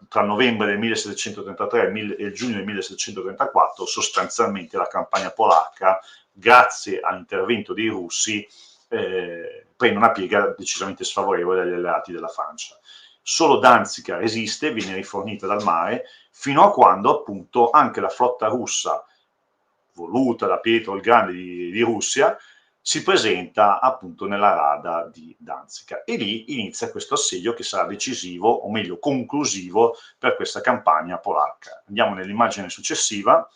Speaker 2: Tra novembre del 1733 e il giugno del 1734 sostanzialmente la campagna polacca, grazie all'intervento dei russi, prende una piega decisamente sfavorevole agli alleati della Francia. Solo Danzica resiste, viene rifornita dal mare, fino a quando appunto anche la flotta russa, voluta da Pietro il Grande di Russia, si presenta appunto nella rada di Danzica, e lì inizia questo assedio che sarà decisivo, o meglio conclusivo, per questa campagna polacca. Andiamo nell'immagine successiva,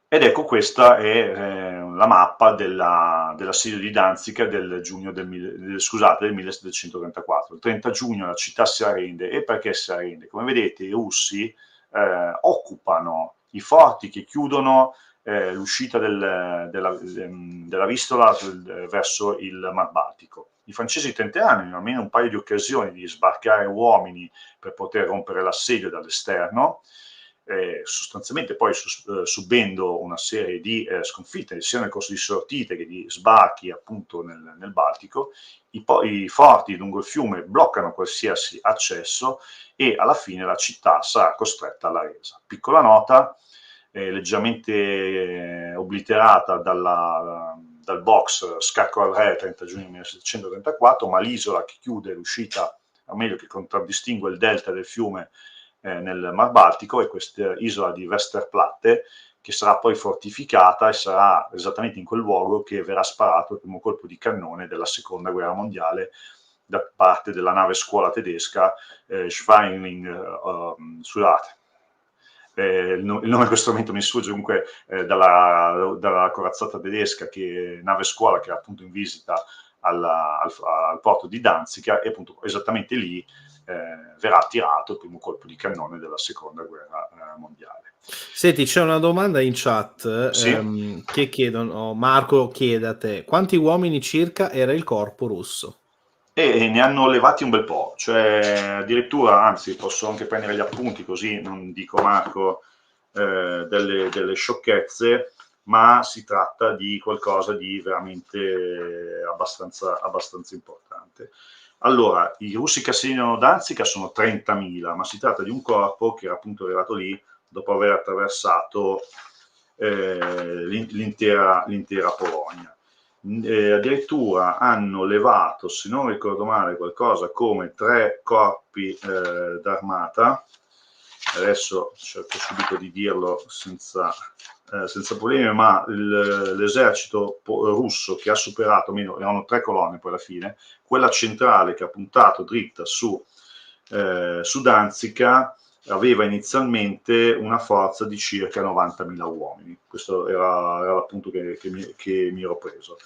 Speaker 2: ed ecco, questa è la mappa dell'assedio di Danzica del giugno del 1734. Il 30 giugno la città si arrende. E perché si arrende? Come vedete, i russi occupano i forti che chiudono l'uscita della Vistola verso il Mar Baltico. I francesi tenteranno in almeno un paio di occasioni di sbarcare uomini per poter rompere l'assedio dall'esterno. Sostanzialmente poi subendo una serie di sconfitte sia nel corso di sortite che di sbarchi appunto nel Baltico, i forti lungo il fiume bloccano qualsiasi accesso e alla fine la città sarà costretta alla resa. Piccola nota, leggermente obliterata dal box Scacco al Re 30 giugno 1734, ma l'isola che chiude l'uscita, o meglio che contraddistingue il delta del fiume nel Mar Baltico, è questa isola di Westerplatte, che sarà poi fortificata e sarà esattamente in quel luogo che verrà sparato il primo colpo di cannone della seconda guerra mondiale da parte della nave scuola tedesca Schwerin, scusate, il nome di questo momento mi sfugge, comunque dalla corazzata tedesca, che nave scuola che era appunto in visita al porto di Danzica, e appunto esattamente lì verrà attirato il primo colpo di cannone della seconda guerra mondiale.
Speaker 1: Senti, c'è una domanda in chat
Speaker 2: Sì?
Speaker 1: che chiedono, Marco chiede a te, quanti uomini circa era il corpo russo?
Speaker 2: E ne hanno levati un bel po', cioè addirittura, anzi posso anche prendere gli appunti così non dico, Marco, delle sciocchezze, ma si tratta di qualcosa di veramente abbastanza importante. Allora, i russi che assediano Danzica sono 30.000, ma si tratta di un corpo che era appunto arrivato lì dopo aver attraversato l'intera Polonia. Addirittura hanno levato, se non ricordo male, qualcosa come 3 corpi d'armata. Adesso cerco subito di dirlo senza problemi, ma l'esercito russo che ha superato, almeno erano 3 colonne poi alla fine, quella centrale che ha puntato dritta su Danzica, aveva inizialmente una forza di circa 90.000 uomini. Questo era l'appunto che mi ero preso.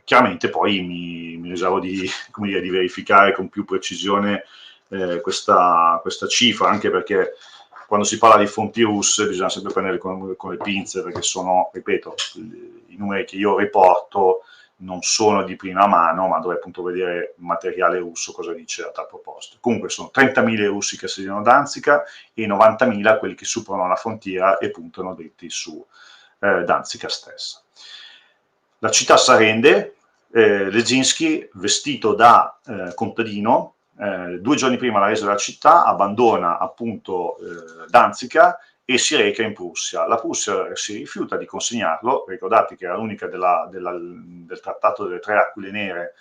Speaker 2: Chiaramente poi mi riservo di verificare con più precisione questa cifra, anche perché quando si parla di fonti russe bisogna sempre prendere con le pinze, perché sono, ripeto, i numeri che io riporto non sono di prima mano, ma dovrei appunto vedere il materiale russo cosa dice a tal proposito. Comunque sono 30.000 russi che assediano Danzica e 90.000 quelli che superano la frontiera e puntano dritti su Danzica stessa. La città si arrende, Lezinski, vestito da contadino, 2 giorni prima della resa della città, abbandona appunto Danzica e si reca in Prussia. La Prussia si rifiuta di consegnarlo, ricordate che era l'unica del trattato delle 3 aquile nere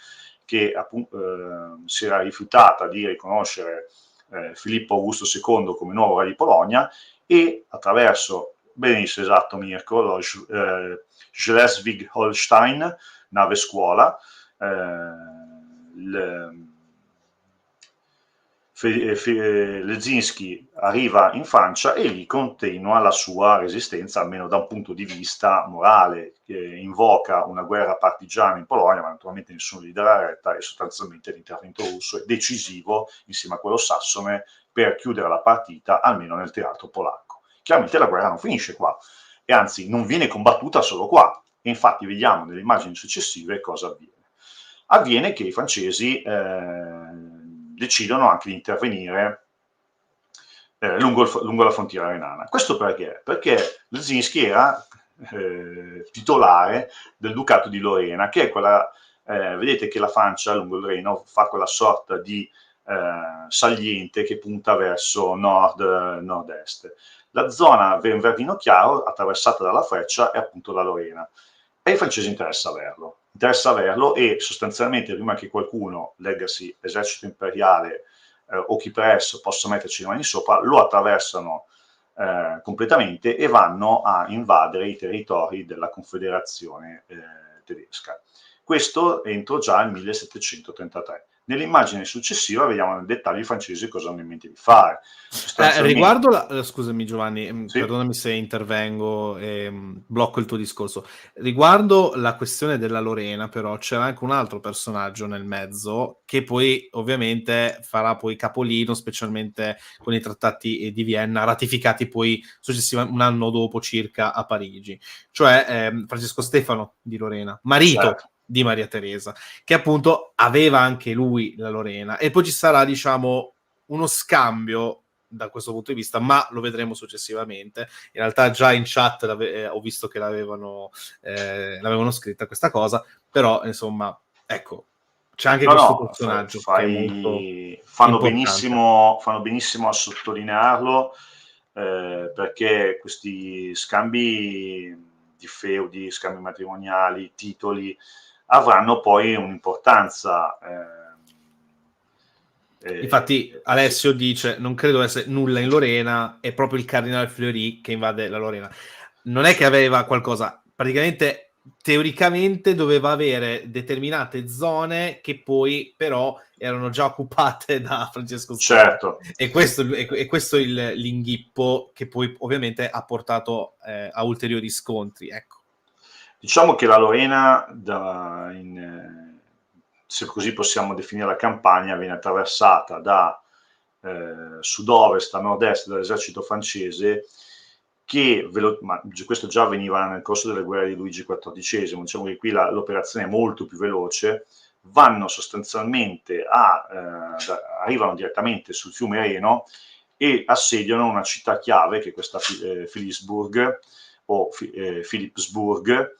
Speaker 2: che appunto, si era rifiutata di riconoscere Filippo Augusto II come nuovo re di Polonia, e attraverso, benissimo, esatto Mirko, lo Schleswig-Holstein, nave scuola, Lezinski arriva in Francia e lì continua la sua resistenza, almeno da un punto di vista morale, che invoca una guerra partigiana in Polonia, ma naturalmente nessuno gli darà retta, e sostanzialmente l'intervento russo è decisivo, insieme a quello sassone, per chiudere la partita, almeno nel teatro polacco. Chiaramente la guerra non finisce qua, e anzi non viene combattuta solo qua, e infatti vediamo nelle immagini successive cosa avviene. Avviene che i francesi decidono anche di intervenire lungo la frontiera renana. Questo perché? Perché Lezinski era titolare del Ducato di Lorena, che è quella, vedete che la Francia lungo il Reno fa quella sorta di saliente che punta verso nord-est. La zona verdino chiaro, attraversata dalla Freccia, è appunto la Lorena. E ai francesi interessa averlo, e sostanzialmente prima che qualcuno, leggasi esercito imperiale o chi per esso, possa metterci le mani sopra, lo attraversano completamente e vanno a invadere i territori della Confederazione tedesca. Questo entro già nel 1733. Nell'immagine successiva vediamo nel dettaglio i francesi cosa hanno in mente di fare.
Speaker 1: Riguardo scusami Giovanni,
Speaker 2: Sì.
Speaker 1: perdonami se intervengo e blocco il tuo discorso. Riguardo la questione della Lorena, però, c'era anche un altro personaggio nel mezzo che poi ovviamente farà poi capolino, specialmente con i trattati di Vienna, ratificati poi successivamente un anno dopo circa a Parigi, cioè Francesco Stefano di Lorena, marito
Speaker 2: Certo.
Speaker 1: di Maria Teresa, che appunto aveva anche lui la Lorena, e poi ci sarà, diciamo, uno scambio da questo punto di vista, ma lo vedremo successivamente. In realtà già in chat ho visto che l'avevano scritta questa cosa, però insomma, ecco, c'è anche questo personaggio che è molto
Speaker 2: fanno
Speaker 1: importante.
Speaker 2: benissimo a sottolinearlo, perché questi scambi di feudi, scambi matrimoniali, titoli, avranno poi un'importanza.
Speaker 1: Infatti Alessio dice: non credo essere nulla in Lorena, è proprio il cardinale Fleury che invade la Lorena. Non è che aveva qualcosa, praticamente teoricamente doveva avere determinate zone che poi però erano già occupate da Francesco Stefano.
Speaker 2: Certo.
Speaker 1: E questo è l'inghippo che poi ovviamente ha portato a ulteriori scontri, ecco.
Speaker 2: Diciamo che la Lorena, se così possiamo definire la campagna, viene attraversata da sud-ovest a nord-est dall'esercito francese, ma questo già avveniva nel corso delle guerre di Luigi XIV, diciamo che qui l'operazione è molto più veloce, vanno sostanzialmente arrivano direttamente sul fiume Reno e assediano una città chiave, che è questa Philipsburg, o Philipsburg,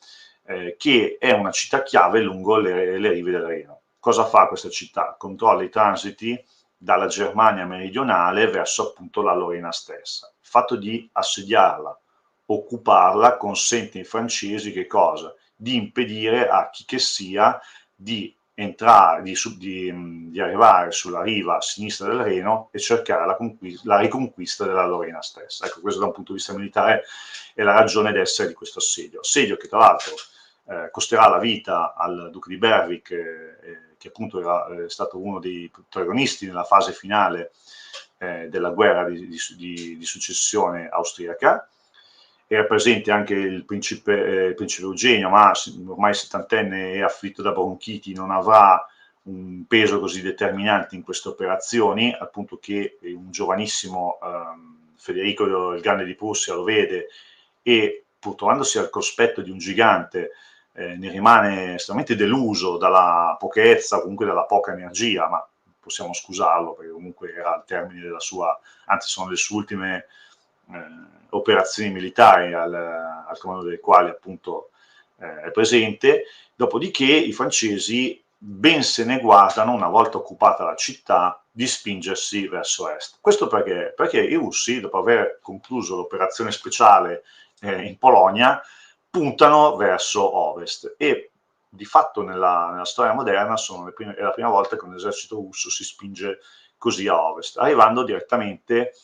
Speaker 2: che è una città chiave lungo le rive del Reno. Cosa fa questa città? Controlla i transiti dalla Germania meridionale verso appunto la Lorena stessa. Il fatto di assediarla, occuparla, consente ai francesi che cosa? Di impedire a chi che sia di entrare, di arrivare sulla riva a sinistra del Reno e cercare la riconquista della Lorena stessa. Ecco, questo da un punto di vista militare è la ragione d'essere di questo assedio che tra l'altro costerà la vita al duca di Berwick, che appunto era stato uno dei protagonisti nella fase finale della guerra di successione austriaca. Era presente anche il principe Eugenio, ma ormai settantenne e afflitto da bronchiti, non avrà un peso così determinante in queste operazioni, al punto che un giovanissimo Federico il Grande di Prussia lo vede e, pur trovandosi al cospetto di un gigante, ne rimane estremamente deluso dalla pochezza, comunque dalla poca energia, ma possiamo scusarlo perché comunque era al termine della sua, anzi sono le sue ultime operazioni militari al comando delle quali appunto è presente, dopodiché i francesi ben se ne guardano, una volta occupata la città, di spingersi verso est. Questo perché? Perché i russi, dopo aver concluso l'operazione speciale in Polonia, puntano verso ovest e di fatto nella storia moderna è la prima volta che un esercito russo si spinge così a ovest, arrivando direttamente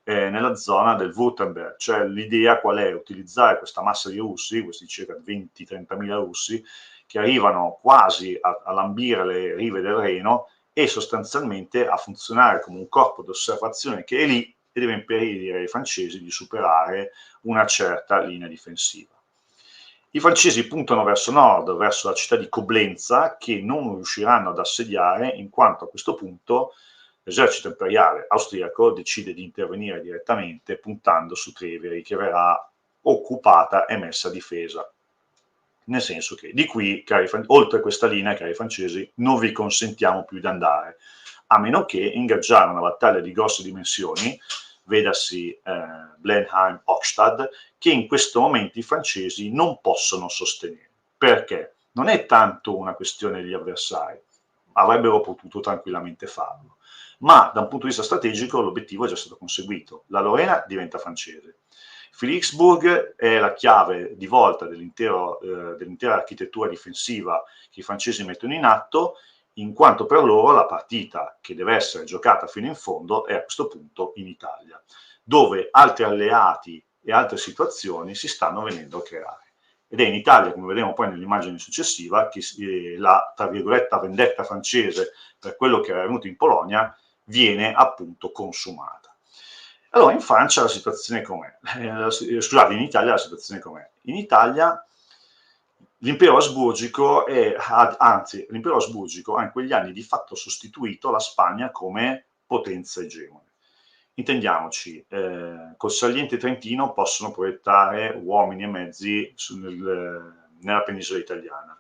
Speaker 2: nella zona del Württemberg. Cioè l'idea qual è? Utilizzare questa massa di russi, questi circa 20-30 mila russi, che arrivano quasi a lambire le rive del Reno e sostanzialmente a funzionare come un corpo di osservazione che è lì e deve impedire ai francesi di superare una certa linea difensiva. I francesi puntano verso nord, verso la città di Coblenza, che non riusciranno ad assediare in quanto a questo punto l'esercito imperiale austriaco decide di intervenire direttamente puntando su Treveri, che verrà occupata e messa a difesa. Nel senso che di qui, oltre questa linea, cari francesi, non vi consentiamo più di andare, a meno che ingaggiare una battaglia di grosse dimensioni, vedasi Blenheim-Hochstadt, che in questo momento i francesi non possono sostenere. Perché? Non è tanto una questione di avversari, avrebbero potuto tranquillamente farlo, ma da un punto di vista strategico l'obiettivo è già stato conseguito. La Lorena diventa francese. Philippsburg è la chiave di volta dell'intera architettura difensiva che i francesi mettono in atto, in quanto per loro la partita che deve essere giocata fino in fondo è a questo punto in Italia, dove altri alleati e altre situazioni si stanno venendo a creare. Ed è in Italia, come vedremo poi nell'immagine successiva, che la, tra virgolette, vendetta francese per quello che era avvenuto in Polonia viene appunto consumata. Allora, in Francia la situazione com'è? Scusate, in Italia la situazione com'è? In Italia l'impero asburgico l'impero asburgico ha in quegli anni di fatto sostituito la Spagna come potenza egemone. Intendiamoci, col saliente trentino possono proiettare uomini e mezzi nella penisola italiana.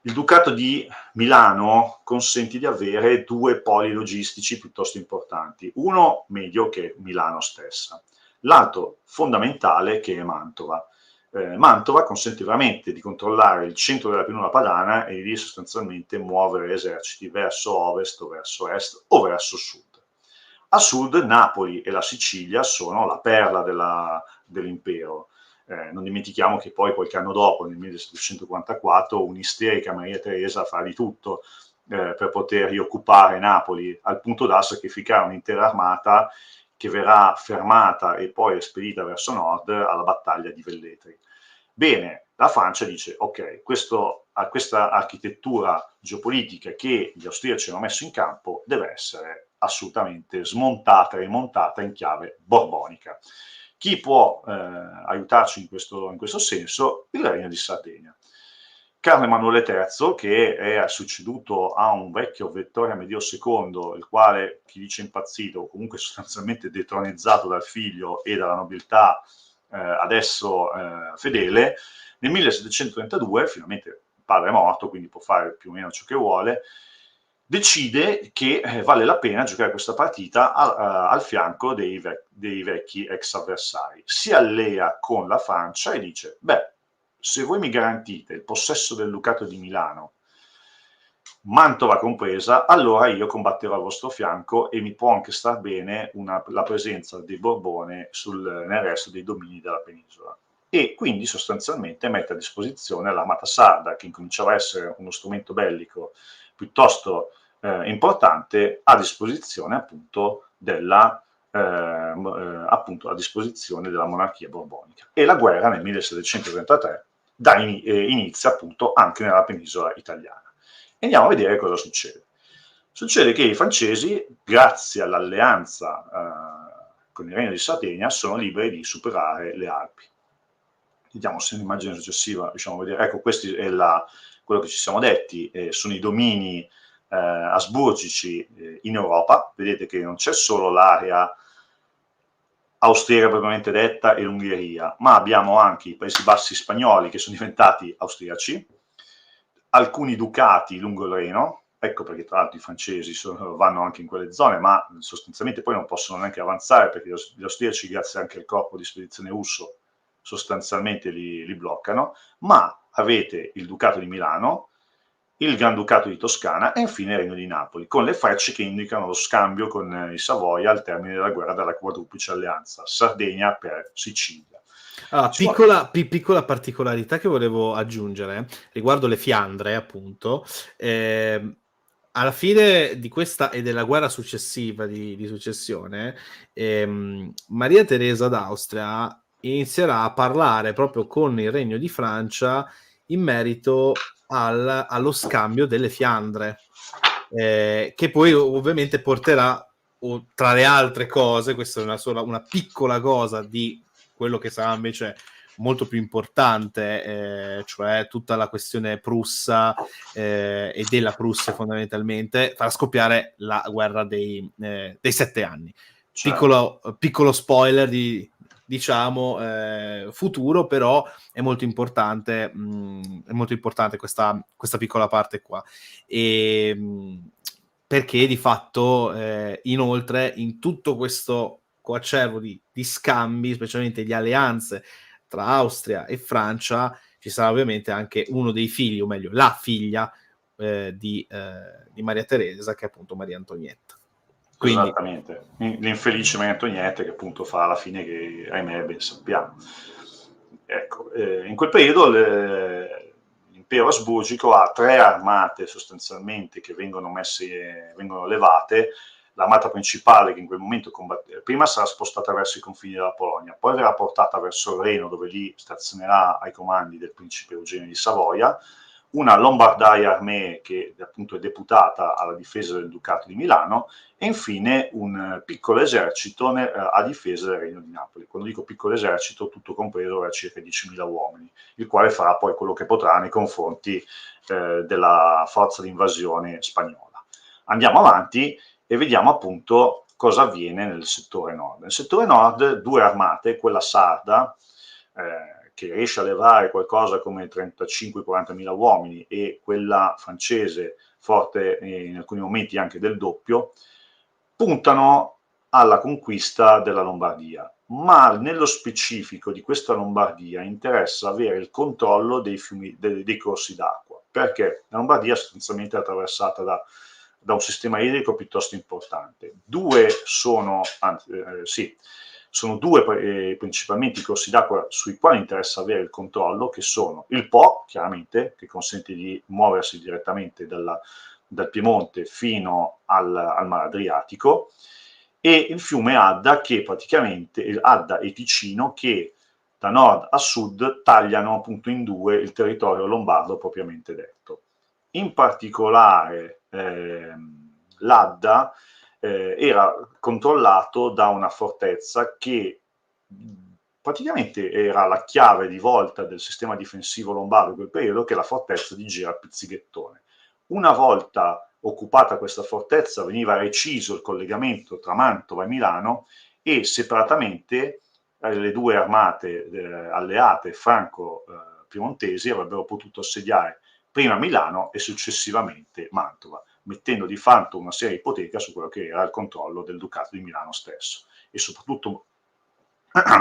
Speaker 2: Il Ducato di Milano consente di avere due poli logistici piuttosto importanti, uno medio che è Milano stessa, l'altro fondamentale che è Mantova. Mantova consente veramente di controllare il centro della pianura padana e di sostanzialmente muovere eserciti verso ovest o verso est o verso sud. A sud Napoli e la Sicilia sono la perla dell'impero. Non dimentichiamo che poi qualche anno dopo, nel 1744, un'isterica Maria Teresa fa di tutto per poter rioccupare Napoli, al punto da sacrificare un'intera armata che verrà fermata e poi espedita verso nord alla battaglia di Velletri. Bene, la Francia dice, ok, questa architettura geopolitica che gli austriaci hanno messo in campo deve essere assolutamente smontata e rimontata in chiave borbonica. Chi può aiutarci in questo senso? Il Regno di Sardegna. Carlo Emanuele III, che è succeduto a un vecchio Vittorio Amedeo II, il quale, chi dice impazzito, o comunque sostanzialmente detronizzato dal figlio e dalla nobiltà adesso fedele, nel 1732, finalmente il padre è morto, quindi può fare più o meno ciò che vuole, decide che vale la pena giocare questa partita al fianco dei vecchi ex avversari. Si allea con la Francia e dice, beh, se voi mi garantite il possesso del Ducato di Milano, Mantova compresa, allora io combatterò al vostro fianco e mi può anche star bene la presenza dei Borbone nel resto dei domini della penisola. E quindi sostanzialmente mette a disposizione l'armata sarda, che incominciava a essere uno strumento bellico piuttosto importante, a disposizione appunto a disposizione della monarchia borbonica. E la guerra nel 1733 inizia appunto anche nella penisola italiana. E andiamo a vedere cosa succede. Succede che i francesi, grazie all'alleanza con il Regno di Sardegna, sono liberi di superare le Alpi. Vediamo se nell'immagine successiva riusciamo a vedere. Ecco, questo è quello che ci siamo detti, sono i domini asburgici in Europa. Vedete che non c'è solo l'area austriaca propriamente detta e l'Ungheria, ma abbiamo anche i Paesi Bassi spagnoli che sono diventati austriaci, alcuni ducati lungo il Reno, ecco perché tra l'altro i francesi vanno anche in quelle zone, ma sostanzialmente poi non possono neanche avanzare perché gli austriaci, grazie anche al corpo di spedizione russo, sostanzialmente li bloccano, ma avete il Ducato di Milano, il Granducato di Toscana e infine il Regno di Napoli, con le frecce che indicano lo scambio con i Savoia al termine della guerra della quadruplice alleanza, Sardegna per Sicilia.
Speaker 1: Allora, piccola particolarità che volevo aggiungere riguardo le Fiandre, appunto. Alla fine di questa e della guerra successiva di successione, Maria Teresa d'Austria inizierà a parlare proprio con il Regno di Francia in merito allo scambio delle Fiandre, che poi ovviamente porterà, tra le altre cose, questa è una piccola cosa di quello che sarà invece molto più importante, cioè tutta la questione prussa e della Prussia fondamentalmente, farà scoppiare la guerra dei 7 anni. Piccolo spoiler diciamo futuro, però è molto importante questa piccola parte qua, perché di fatto inoltre in tutto questo coacervo di scambi, specialmente di alleanze tra Austria e Francia, ci sarà ovviamente anche uno dei figli, o meglio la figlia di Maria Teresa, che è appunto Maria Antonietta. Quindi,
Speaker 2: esattamente, l'infelice Maria Antonietta, che appunto fa la fine che, ahimè, ben sappiamo. Ecco, in quel periodo l'impero asburgico ha 3 armate sostanzialmente che vengono levate. L'armata principale che in quel momento prima sarà spostata verso i confini della Polonia, poi verrà portata verso il Reno, dove lì stazionerà ai comandi del principe Eugenio di Savoia, una Lombardaia Armee che appunto è deputata alla difesa del Ducato di Milano, e infine un piccolo esercito a difesa del Regno di Napoli. Quando dico piccolo esercito, tutto compreso, era circa 10.000 uomini, il quale farà poi quello che potrà nei confronti della forza di invasione spagnola. Andiamo avanti e vediamo appunto cosa avviene nel settore nord. Nel settore nord 2 armate, quella sarda, che riesce a levare qualcosa come 35-40 mila uomini, e quella francese, forte in alcuni momenti anche del doppio, puntano alla conquista della Lombardia, ma nello specifico di questa Lombardia interessa avere il controllo dei fiumi, dei corsi d'acqua, perché la Lombardia sostanzialmente è attraversata da un sistema idrico piuttosto importante. Sono due principalmente i corsi d'acqua sui quali interessa avere il controllo, che sono il Po, chiaramente, che consente di muoversi direttamente dal Piemonte fino al Mar Adriatico, e il fiume Adda, che praticamente Adda e Ticino, che da nord a sud tagliano appunto in 2 il territorio lombardo propriamente detto. In particolare l'Adda era controllato da una fortezza che praticamente era la chiave di volta del sistema difensivo lombardo in quel periodo, che è la fortezza di Gera Pizzighettone. Una volta occupata questa fortezza veniva reciso il collegamento tra Mantova e Milano, e separatamente le 2 armate alleate franco-piemontesi avrebbero potuto assediare prima Milano e successivamente Mantova, mettendo di fatto una seria ipoteca su quello che era il controllo del Ducato di Milano stesso. E soprattutto,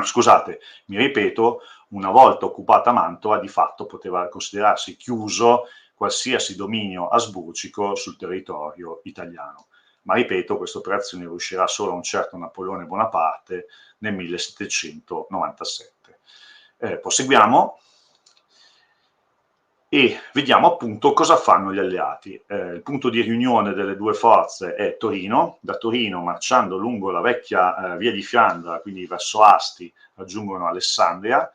Speaker 2: scusate, mi ripeto, una volta occupata Mantova, di fatto poteva considerarsi chiuso qualsiasi dominio asburgico sul territorio italiano. Ma ripeto, questa operazione riuscirà solo a un certo Napoleone Bonaparte nel 1797. Proseguiamo e vediamo appunto cosa fanno gli alleati. Il punto di riunione delle 2 forze è Torino. Da Torino, marciando lungo la vecchia via di Fiandra, quindi verso Asti, raggiungono Alessandria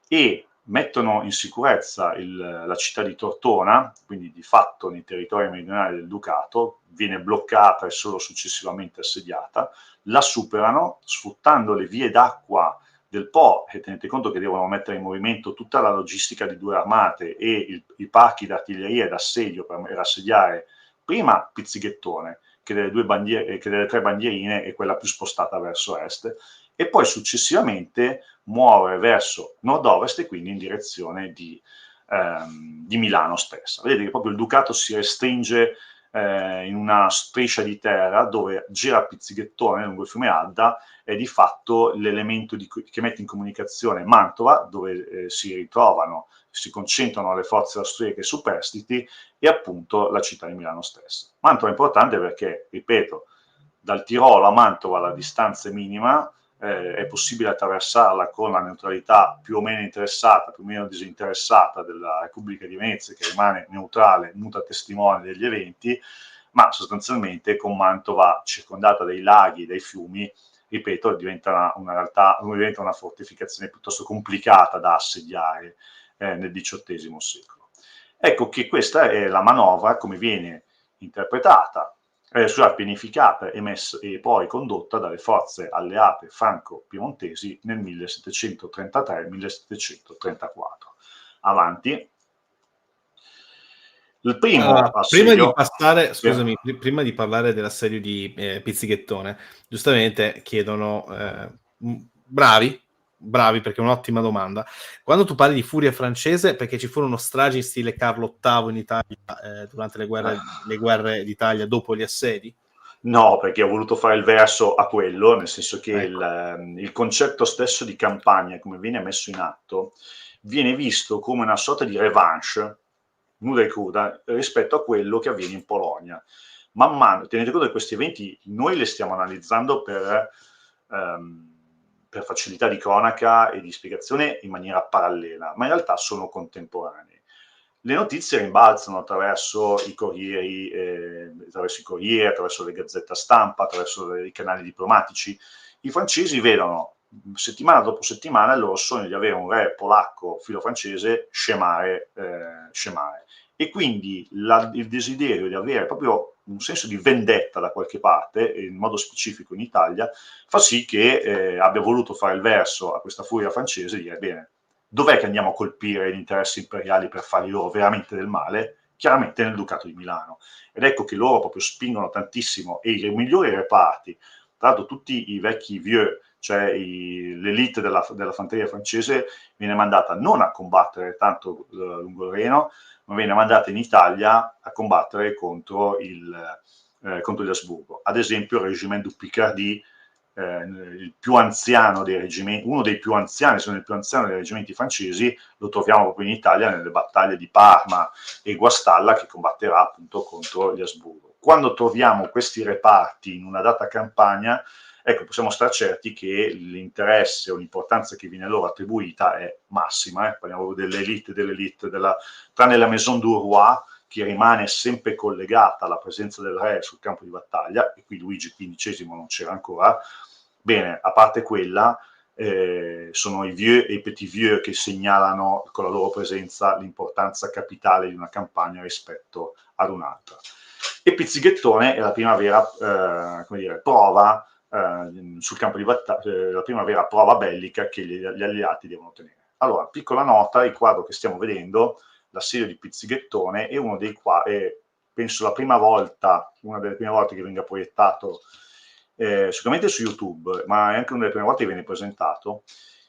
Speaker 2: e mettono in sicurezza la città di Tortona, quindi di fatto nei territori meridionali del Ducato. Viene bloccata e solo successivamente assediata. La superano sfruttando le vie d'acqua del Po, e tenete conto che devono mettere in movimento tutta la logistica di 2 armate e i parchi d'artiglieria e d'assedio per assediare prima Pizzighettone, che delle 3 bandierine è quella più spostata verso est, e poi successivamente muove verso nord-ovest e quindi in direzione di Milano stessa. Vedete che proprio il Ducato si restringe in una striscia di terra dove gira Pizzighettone lungo il fiume Adda, è di fatto l'elemento che mette in comunicazione Mantova, dove si ritrovano, si concentrano le forze austriache superstiti, e appunto la città di Milano stessa. Mantova è importante perché, ripeto, dal Tirolo a Mantova la distanza è minima, è possibile attraversarla con la neutralità più o meno interessata, più o meno disinteressata della Repubblica di Venezia, che rimane neutrale, muta testimone degli eventi, ma sostanzialmente con Mantova circondata dai laghi, dai fiumi, ripeto, diventa una realtà, diventa una fortificazione piuttosto complicata da assediare nel XVIII secolo. Ecco che questa è la manovra come viene interpretata, pianificata e poi condotta dalle forze alleate franco-piemontesi nel 1733-1734. Avanti. Il primo
Speaker 1: prima di
Speaker 2: assedio...
Speaker 1: passare, scusami, prima di parlare dell'assedio di Pizzighettone, giustamente chiedono, bravi perché è un'ottima domanda. Quando tu parli di furia francese, perché ci furono stragi in stile Carlo VIII in Italia durante le guerre d'Italia dopo gli assedi?
Speaker 2: No, perché ho voluto fare il verso a quello, nel senso che
Speaker 1: Ecco.
Speaker 2: il concetto stesso di campagna, come viene messo in atto, viene visto come una sorta di revanche, nuda e cruda, rispetto a quello che avviene in Polonia. Man mano, tenete conto che questi eventi noi li stiamo analizzando per facilità di cronaca e di spiegazione in maniera parallela, ma in realtà sono contemporanei. Le notizie rimbalzano attraverso i corrieri, attraverso le gazzette stampa, attraverso i canali diplomatici. I francesi vedono settimana dopo settimana il loro sogno di avere un re polacco filo-francese scemare. E quindi il desiderio di avere proprio un senso di vendetta da qualche parte, in modo specifico in Italia, fa sì che abbia voluto fare il verso a questa furia francese e dire: bene, dov'è che andiamo a colpire gli interessi imperiali per fargli loro veramente del male? Chiaramente nel Ducato di Milano. Ed ecco che loro proprio spingono tantissimo, e i migliori reparti, tra l'altro tutti i vecchi vieux, cioè l'elite della fanteria francese, viene mandata non a combattere tanto lungo il Reno, ma viene mandata in Italia a combattere contro gli Asburgo. Ad esempio il Regiment du Picardie, il più anziano dei reggimenti, uno dei più anziani, se non il più anziano dei reggimenti francesi, lo troviamo proprio in Italia nelle battaglie di Parma e Guastalla, che combatterà appunto contro gli Asburgo. Quando troviamo questi reparti in una data campagna, ecco, possiamo stare certi che l'interesse o l'importanza che viene loro attribuita è massima. Parliamo dell'elite, tranne la Maison du Roi, che rimane sempre collegata alla presenza del re sul campo di battaglia, e qui Luigi XV non c'era ancora. Bene, a parte quella, sono i vieux e i petit vieux che segnalano con la loro presenza l'importanza capitale di una campagna rispetto ad un'altra. E Pizzighettone è la prima vera prova sul campo di battaglia, la prima vera prova bellica che gli alleati devono ottenere. Allora, piccola nota, il quadro che stiamo vedendo, l'assedio di Pizzighettone, è uno dei quadri, penso una delle prime volte che venga proiettato, sicuramente su YouTube, ma è anche una delle prime volte che viene presentato,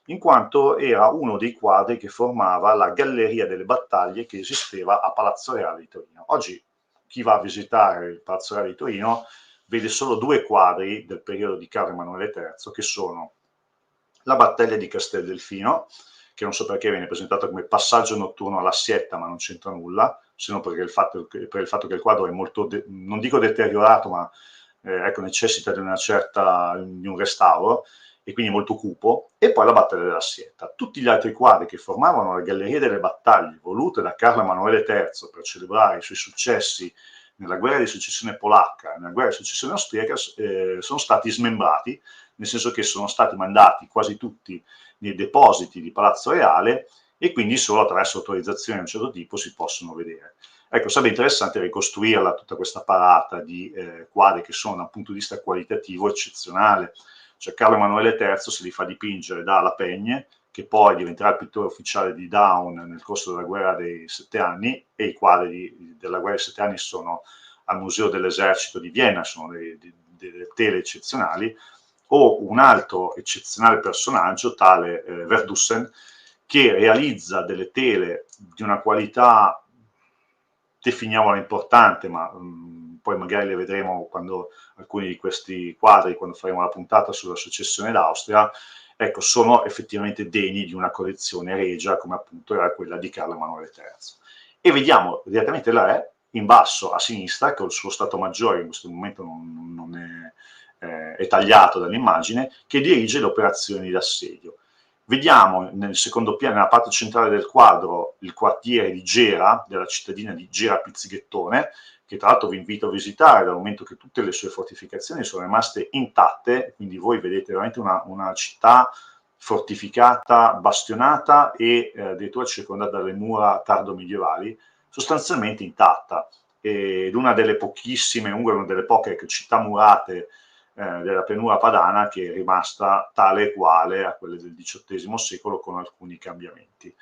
Speaker 2: in quanto era uno dei quadri che formava la galleria delle battaglie che esisteva a Palazzo Reale di Torino. Oggi chi va a visitare il Palazzo Reale di Torino vede solo due quadri del periodo di Carlo Emanuele III, che sono la battaglia di Castel Delfino, che non so perché viene presentata come passaggio notturno alla Sietta, ma non c'entra nulla, se non per il fatto che il quadro è molto, non dico deteriorato, ma necessita di un restauro, e quindi molto cupo. E poi la battaglia della Sietta. Tutti gli altri quadri che formavano le gallerie delle battaglie volute da Carlo Emanuele III per celebrare i suoi successi nella guerra di secessione polacca e nella guerra di secessione austriaca sono stati smembrati, nel senso che sono stati mandati quasi tutti nei depositi di Palazzo Reale, e quindi solo attraverso autorizzazioni di un certo tipo si possono vedere. Ecco, sarebbe interessante ricostruirla tutta questa parata di quadri che sono da un punto di vista qualitativo eccezionale. Cioè Carlo Emanuele III se li fa dipingere da La Pegne, che poi diventerà il pittore ufficiale di Daun nel corso della guerra dei 7 anni, e i quadri della guerra dei 7 anni sono al Museo dell'Esercito di Vienna, sono delle tele eccezionali. O un altro eccezionale personaggio, tale Verdussen, che realizza delle tele di una qualità, definiamola importante, ma poi magari le vedremo quando alcuni di questi quadri, quando faremo la puntata sulla successione d'Austria, ecco, sono effettivamente degni di una collezione regia, come appunto era quella di Carlo Emanuele III. E vediamo direttamente il re in basso a sinistra, che il suo Stato Maggiore in questo momento non è tagliato dall'immagine, che dirige le operazioni d'assedio. Vediamo nel secondo piano, nella parte centrale del quadro, il quartiere di Gera, della cittadina di Gera Pizzighettone, che tra l'altro vi invito a visitare dal momento che tutte le sue fortificazioni sono rimaste intatte, quindi voi vedete veramente una città fortificata, bastionata e addirittura circondata dalle mura tardo-medievali, sostanzialmente intatta. Ed una delle pochissime, una delle poche città murate della pianura padana che è rimasta tale e quale a quelle del XVIII secolo con alcuni cambiamenti.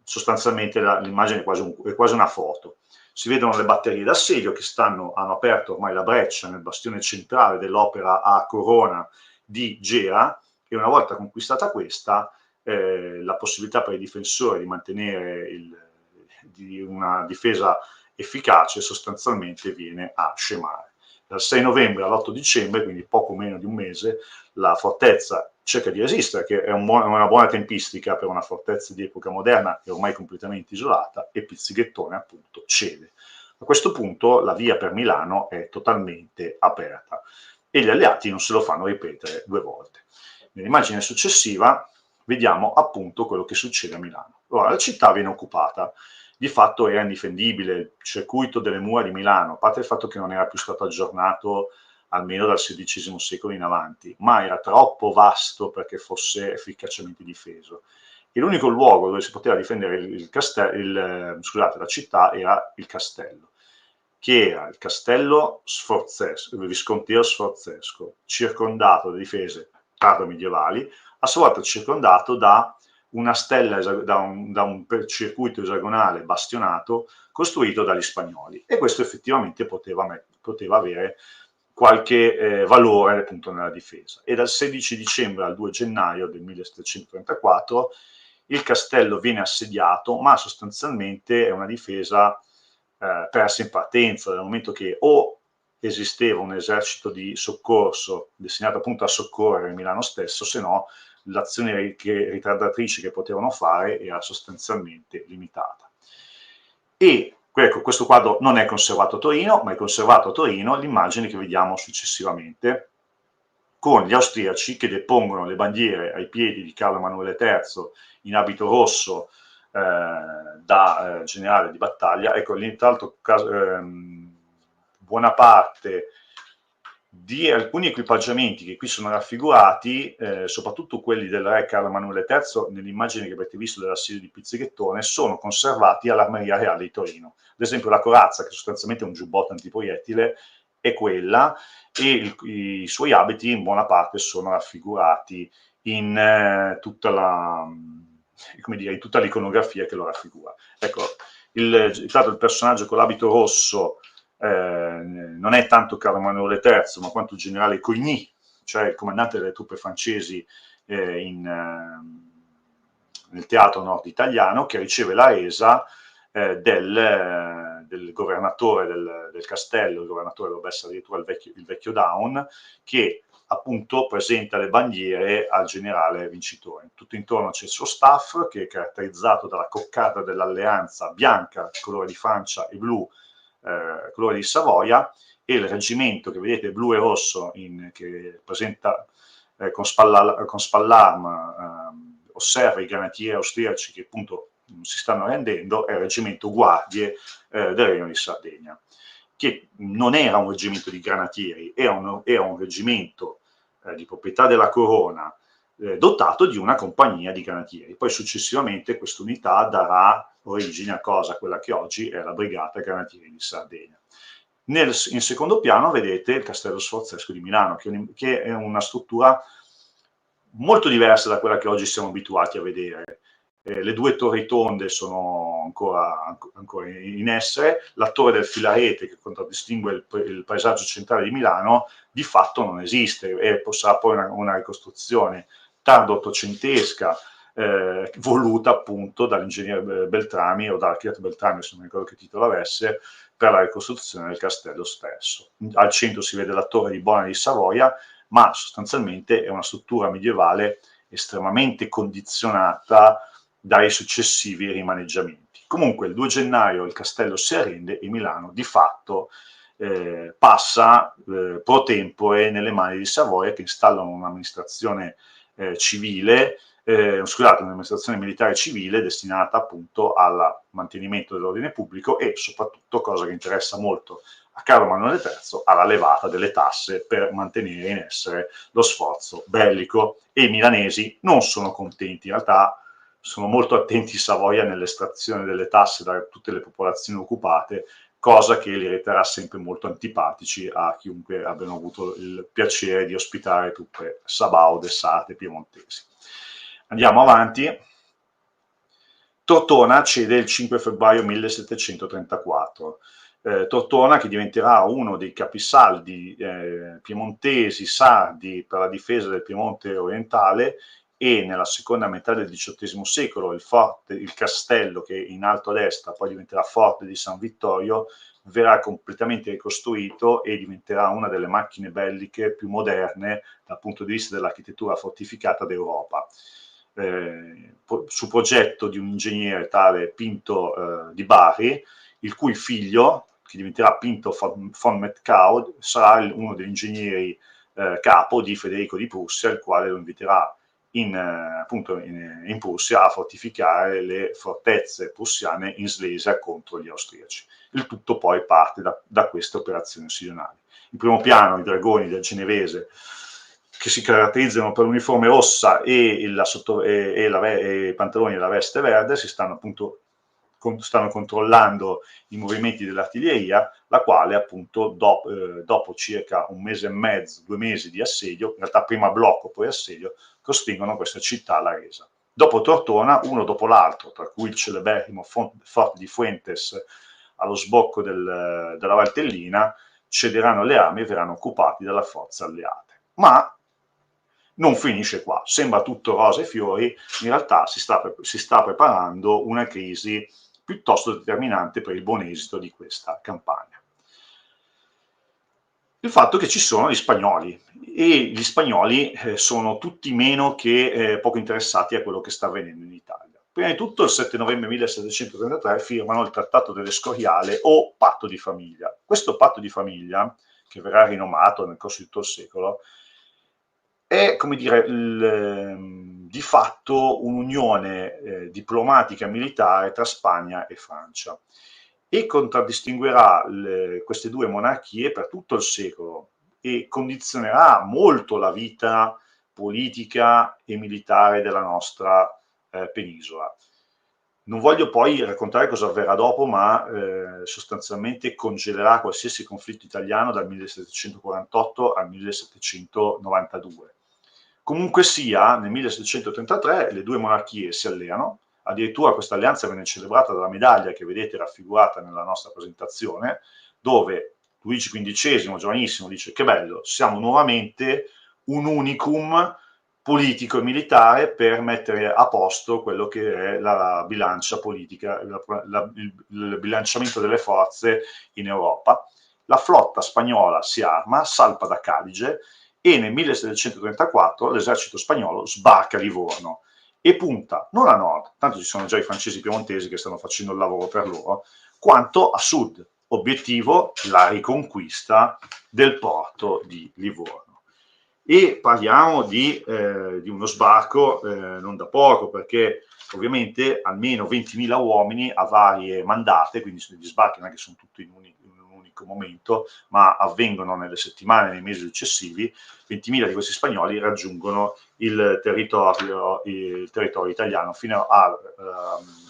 Speaker 2: Sostanzialmente l'immagine è quasi una foto. Si vedono le batterie d'assedio che hanno aperto ormai la breccia nel bastione centrale dell'opera a Corona di Gera, e una volta conquistata questa, la possibilità per i difensori di mantenere una difesa efficace sostanzialmente viene a scemare. Dal 6 novembre all'8 dicembre, quindi poco meno di un mese, la fortezza cerca di resistere, che è una buona tempistica per una fortezza di epoca moderna e ormai completamente isolata, e Pizzighettone appunto cede. A questo punto la via per Milano è totalmente aperta e gli alleati non se lo fanno ripetere 2 volte. Nell'immagine successiva vediamo appunto quello che succede a Milano. Ora, la città viene occupata. Di fatto era indifendibile il circuito delle mura di Milano, a parte il fatto che non era più stato aggiornato almeno dal XVI secolo in avanti, ma era troppo vasto perché fosse efficacemente difeso. E l'unico luogo dove si poteva difendere la città era il castello, che era il castello viscontiero sforzesco, circondato da difese tardo-medievali, a sua volta circondato da una stella, da un circuito esagonale bastionato costruito dagli spagnoli, e questo effettivamente poteva avere qualche valore appunto nella difesa. E dal 16 dicembre al 2 gennaio del 1734 il castello viene assediato, ma sostanzialmente è una difesa persa in partenza, dal momento che o esisteva un esercito di soccorso destinato appunto a soccorrere Milano stesso, se no l'azione ritardatrice che potevano fare era sostanzialmente limitata. E ecco, questo quadro non è conservato a Torino, ma è conservato a Torino l'immagine che vediamo successivamente, con gli austriaci che depongono le bandiere ai piedi di Carlo Emanuele III in abito rosso da generale di battaglia. Ecco, tra l'altro buona parte di alcuni equipaggiamenti che qui sono raffigurati, soprattutto quelli del re Carlo Emanuele III, nell'immagine che avete visto dell'assedio di Pizzighettone, sono conservati all'Armeria Reale di Torino. Ad esempio la corazza, che sostanzialmente è un giubbotto antiproiettile, è quella, e i suoi abiti in buona parte sono raffigurati in tutta l'iconografia che lo raffigura. Ecco, il personaggio con l'abito rosso non è tanto Carlo Emanuele III, ma quanto il generale Coigny, cioè il comandante delle truppe francesi nel teatro nord italiano, che riceve la resa del governatore del castello. Il governatore dovrebbe essere addirittura il vecchio Daun, che appunto presenta le bandiere al generale vincitore. Tutto intorno c'è il suo staff, che è caratterizzato dalla coccarda dell'alleanza bianca, colore di Francia, e blu, colore di Savoia, e il reggimento che vedete blu e rosso che presenta con spallarm osserva i granatieri austriaci che appunto si stanno rendendo, è il reggimento Guardie del Regno di Sardegna, che non era un reggimento di granatieri, era un reggimento di proprietà della corona, dotato di una compagnia di granatieri. Poi successivamente questa unità darà origine a quella che oggi è la Brigata Granatieri di Sardegna. In secondo piano vedete il Castello Sforzesco di Milano, che è una struttura molto diversa da quella che oggi siamo abituati a vedere. Le 2 torri tonde sono ancora in essere, la torre del Filarete, che contraddistingue il paesaggio centrale di Milano, di fatto non esiste, e sarà poi una ricostruzione tardo ottocentesca voluta appunto dall'ingegnere Beltrami o dall'architetto Beltrami, se non mi ricordo che titolo avesse, per la ricostruzione del castello stesso. Al centro si vede la torre di Bona di Savoia, ma sostanzialmente è una struttura medievale estremamente condizionata dai successivi rimaneggiamenti. Comunque il 2 gennaio il castello si arrende e Milano di fatto passa pro tempore nelle mani di Savoia, che installano un'amministrazione civile, un'amministrazione militare civile destinata appunto al mantenimento dell'ordine pubblico e soprattutto, cosa che interessa molto a Carlo Emanuele III, alla levata delle tasse per mantenere in essere lo sforzo bellico, e i milanesi non sono contenti, in realtà sono molto attenti Savoia nell'estrazione delle tasse da tutte le popolazioni occupate, cosa che li renderà sempre molto antipatici a chiunque abbiano avuto il piacere di ospitare truppe sabaude, sate, piemontesi. Andiamo avanti. Tortona cede il 5 febbraio 1734. Tortona, che diventerà uno dei capisaldi piemontesi, sardi per la difesa del Piemonte orientale, e nella seconda metà del XVIII secolo il castello, che in alto a destra poi diventerà Forte di San Vittorio, verrà completamente ricostruito e diventerà una delle macchine belliche più moderne dal punto di vista dell'architettura fortificata d'Europa. Su progetto di un ingegnere tale Pinto di Bari, il cui figlio, che diventerà Pinto von Metcau, sarà uno degli ingegneri capo di Federico di Prussia, il quale lo inviterà in Prussia a fortificare le fortezze prussiane in Slesia contro gli austriaci. Il tutto poi parte da queste operazioni ossidionali. In primo piano i dragoni del Genovese, che si caratterizzano per l'uniforme rossa e i pantaloni e la veste verde, stanno controllando i movimenti dell'artiglieria, la quale appunto dopo circa un mese e mezzo, 2 mesi di assedio, in realtà prima blocco poi assedio, costringono questa città alla resa. Dopo Tortona, uno dopo l'altro, tra cui il celeberrimo Forte di Fuentes allo sbocco della Valtellina, cederanno le armi e verranno occupati dalle forze alleate. Ma non finisce qua, sembra tutto rose e fiori, in realtà si sta preparando una crisi piuttosto determinante per il buon esito di questa campagna. Il fatto che ci sono gli spagnoli, e gli spagnoli sono tutti meno che poco interessati a quello che sta avvenendo in Italia. Prima di tutto il 7 novembre 1733 firmano il Trattato dell'Escoriale o Patto di Famiglia. Questo patto di famiglia, che verrà rinomato nel corso di tutto il secolo, è, come dire, di fatto un'unione diplomatica e militare tra Spagna e Francia, e contraddistinguerà queste due monarchie per tutto il secolo e condizionerà molto la vita politica e militare della nostra penisola. Non voglio poi raccontare cosa avverrà dopo, ma sostanzialmente congelerà qualsiasi conflitto italiano dal 1748 al 1792. Comunque sia, nel 1733 le due monarchie si alleano, addirittura questa alleanza venne celebrata dalla medaglia che vedete raffigurata nella nostra presentazione, dove Luigi XV, giovanissimo, dice: che bello, siamo nuovamente un unicum politico e militare per mettere a posto quello che è la bilancia politica, il bilanciamento delle forze in Europa. La flotta spagnola si arma, salpa da Cadige, e nel 1734 l'esercito spagnolo sbarca a Livorno e punta non a nord, tanto ci sono già i francesi piemontesi che stanno facendo il lavoro per loro, quanto a sud, obiettivo la riconquista del porto di Livorno. E parliamo di uno sbarco non da poco, perché ovviamente almeno 20.000 uomini a varie mandate, quindi gli sbarchi non è che sono tutti in un unico momento, ma avvengono nelle settimane, nei mesi successivi. 20.000 di questi spagnoli raggiungono il territorio italiano fino ad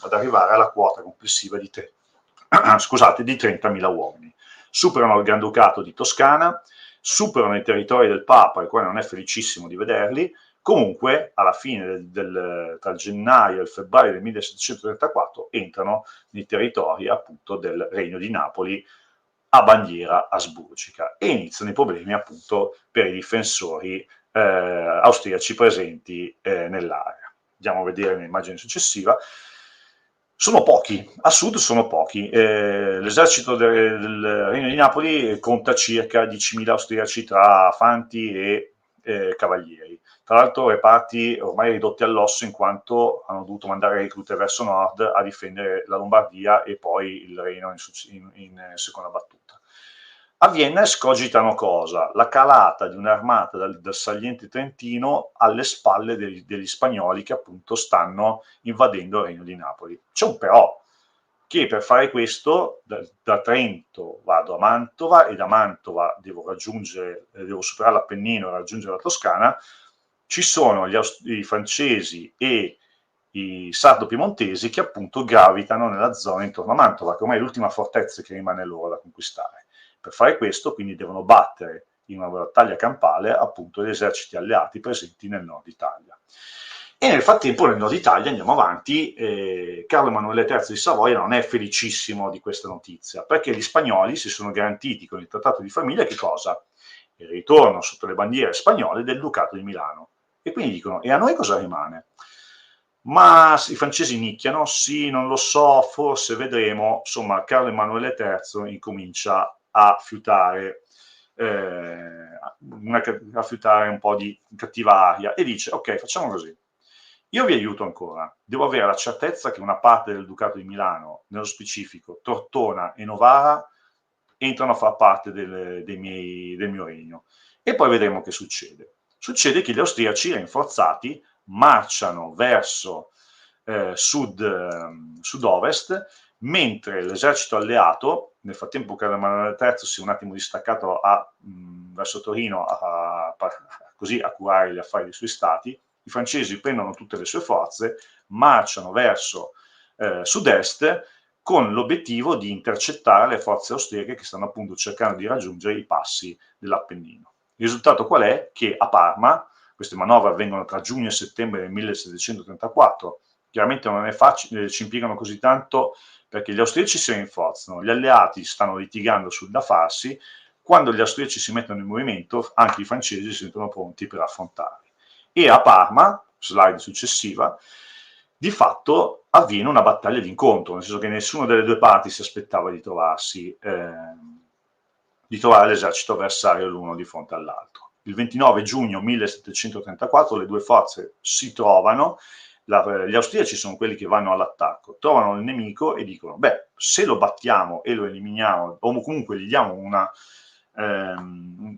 Speaker 2: arrivare alla quota complessiva di 30.000 uomini. Superano il Granducato di Toscana, superano i territori del Papa, il quale non è felicissimo di vederli. Comunque, alla fine tra il gennaio e il febbraio del 1734 entrano nei territori appunto del Regno di Napoli a bandiera asburgica, e iniziano i problemi appunto per i difensori austriaci presenti nell'area. andiamo a vedere nell'immagine successiva, sono pochi, a sud sono pochi. L'esercito del Regno di Napoli conta circa 10.000 austriaci tra fanti e cavalieri. Tra l'altro reparti ormai ridotti all'osso in quanto hanno dovuto mandare reclute verso nord a difendere la Lombardia e poi il Reno in seconda battuta. A Vienna escogitano cosa? La calata di un'armata dal Saliente Trentino alle spalle degli spagnoli che appunto stanno invadendo il Regno di Napoli. C'è un però, che per fare questo da Trento vado a Mantova e da Mantova devo superare l'Appennino e raggiungere la Toscana. Ci sono i francesi e i sardo-piemontesi che appunto gravitano nella zona intorno a Mantova, che ormai è l'ultima fortezza che rimane loro da conquistare. Per fare questo, quindi, devono battere in una battaglia campale appunto gli eserciti alleati presenti nel nord Italia. E nel frattempo nel nord Italia, andiamo avanti, Carlo Emanuele III di Savoia non è felicissimo di questa notizia, perché gli spagnoli si sono garantiti con il Trattato di Famiglia che cosa? Il ritorno sotto le bandiere spagnole del Ducato di Milano. E quindi dicono, e a noi cosa rimane? Ma i francesi nicchiano, sì, non lo so, forse vedremo. Insomma, Carlo Emanuele III incomincia a fiutare un po' di cattiva aria e dice, ok, facciamo così. Io vi aiuto ancora, devo avere la certezza che una parte del Ducato di Milano, nello specifico Tortona e Novara, entrano a far parte del mio regno. E poi vedremo che succede. Succede che gli austriaci, rinforzati, marciano verso sud-ovest, mentre l'esercito alleato, nel frattempo Carlo Emanuele III si è un attimo distaccato verso Torino così a curare gli affari dei suoi stati, i francesi prendono tutte le sue forze, marciano verso sud-est con l'obiettivo di intercettare le forze austriache che stanno appunto cercando di raggiungere i passi dell'Appennino. Il risultato qual è? Che a Parma, queste manovre avvengono tra giugno e settembre del 1734, chiaramente non è facile, ci impiegano così tanto perché gli austriaci si rinforzano, gli alleati stanno litigando sul da farsi, quando gli austriaci si mettono in movimento anche i francesi si sentono pronti per affrontarli. E a Parma, slide successiva, di fatto avviene una battaglia d'incontro, nel senso che nessuna delle due parti si aspettava di trovare l'esercito avversario l'uno di fronte all'altro. Il 29 giugno 1734 le due forze si trovano, gli austriaci sono quelli che vanno all'attacco, trovano il nemico e dicono, beh, se lo battiamo e lo eliminiamo, o comunque gli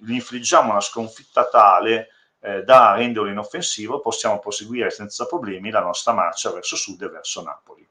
Speaker 2: infliggiamo una sconfitta tale da renderlo inoffensivo, possiamo proseguire senza problemi la nostra marcia verso sud e verso Napoli.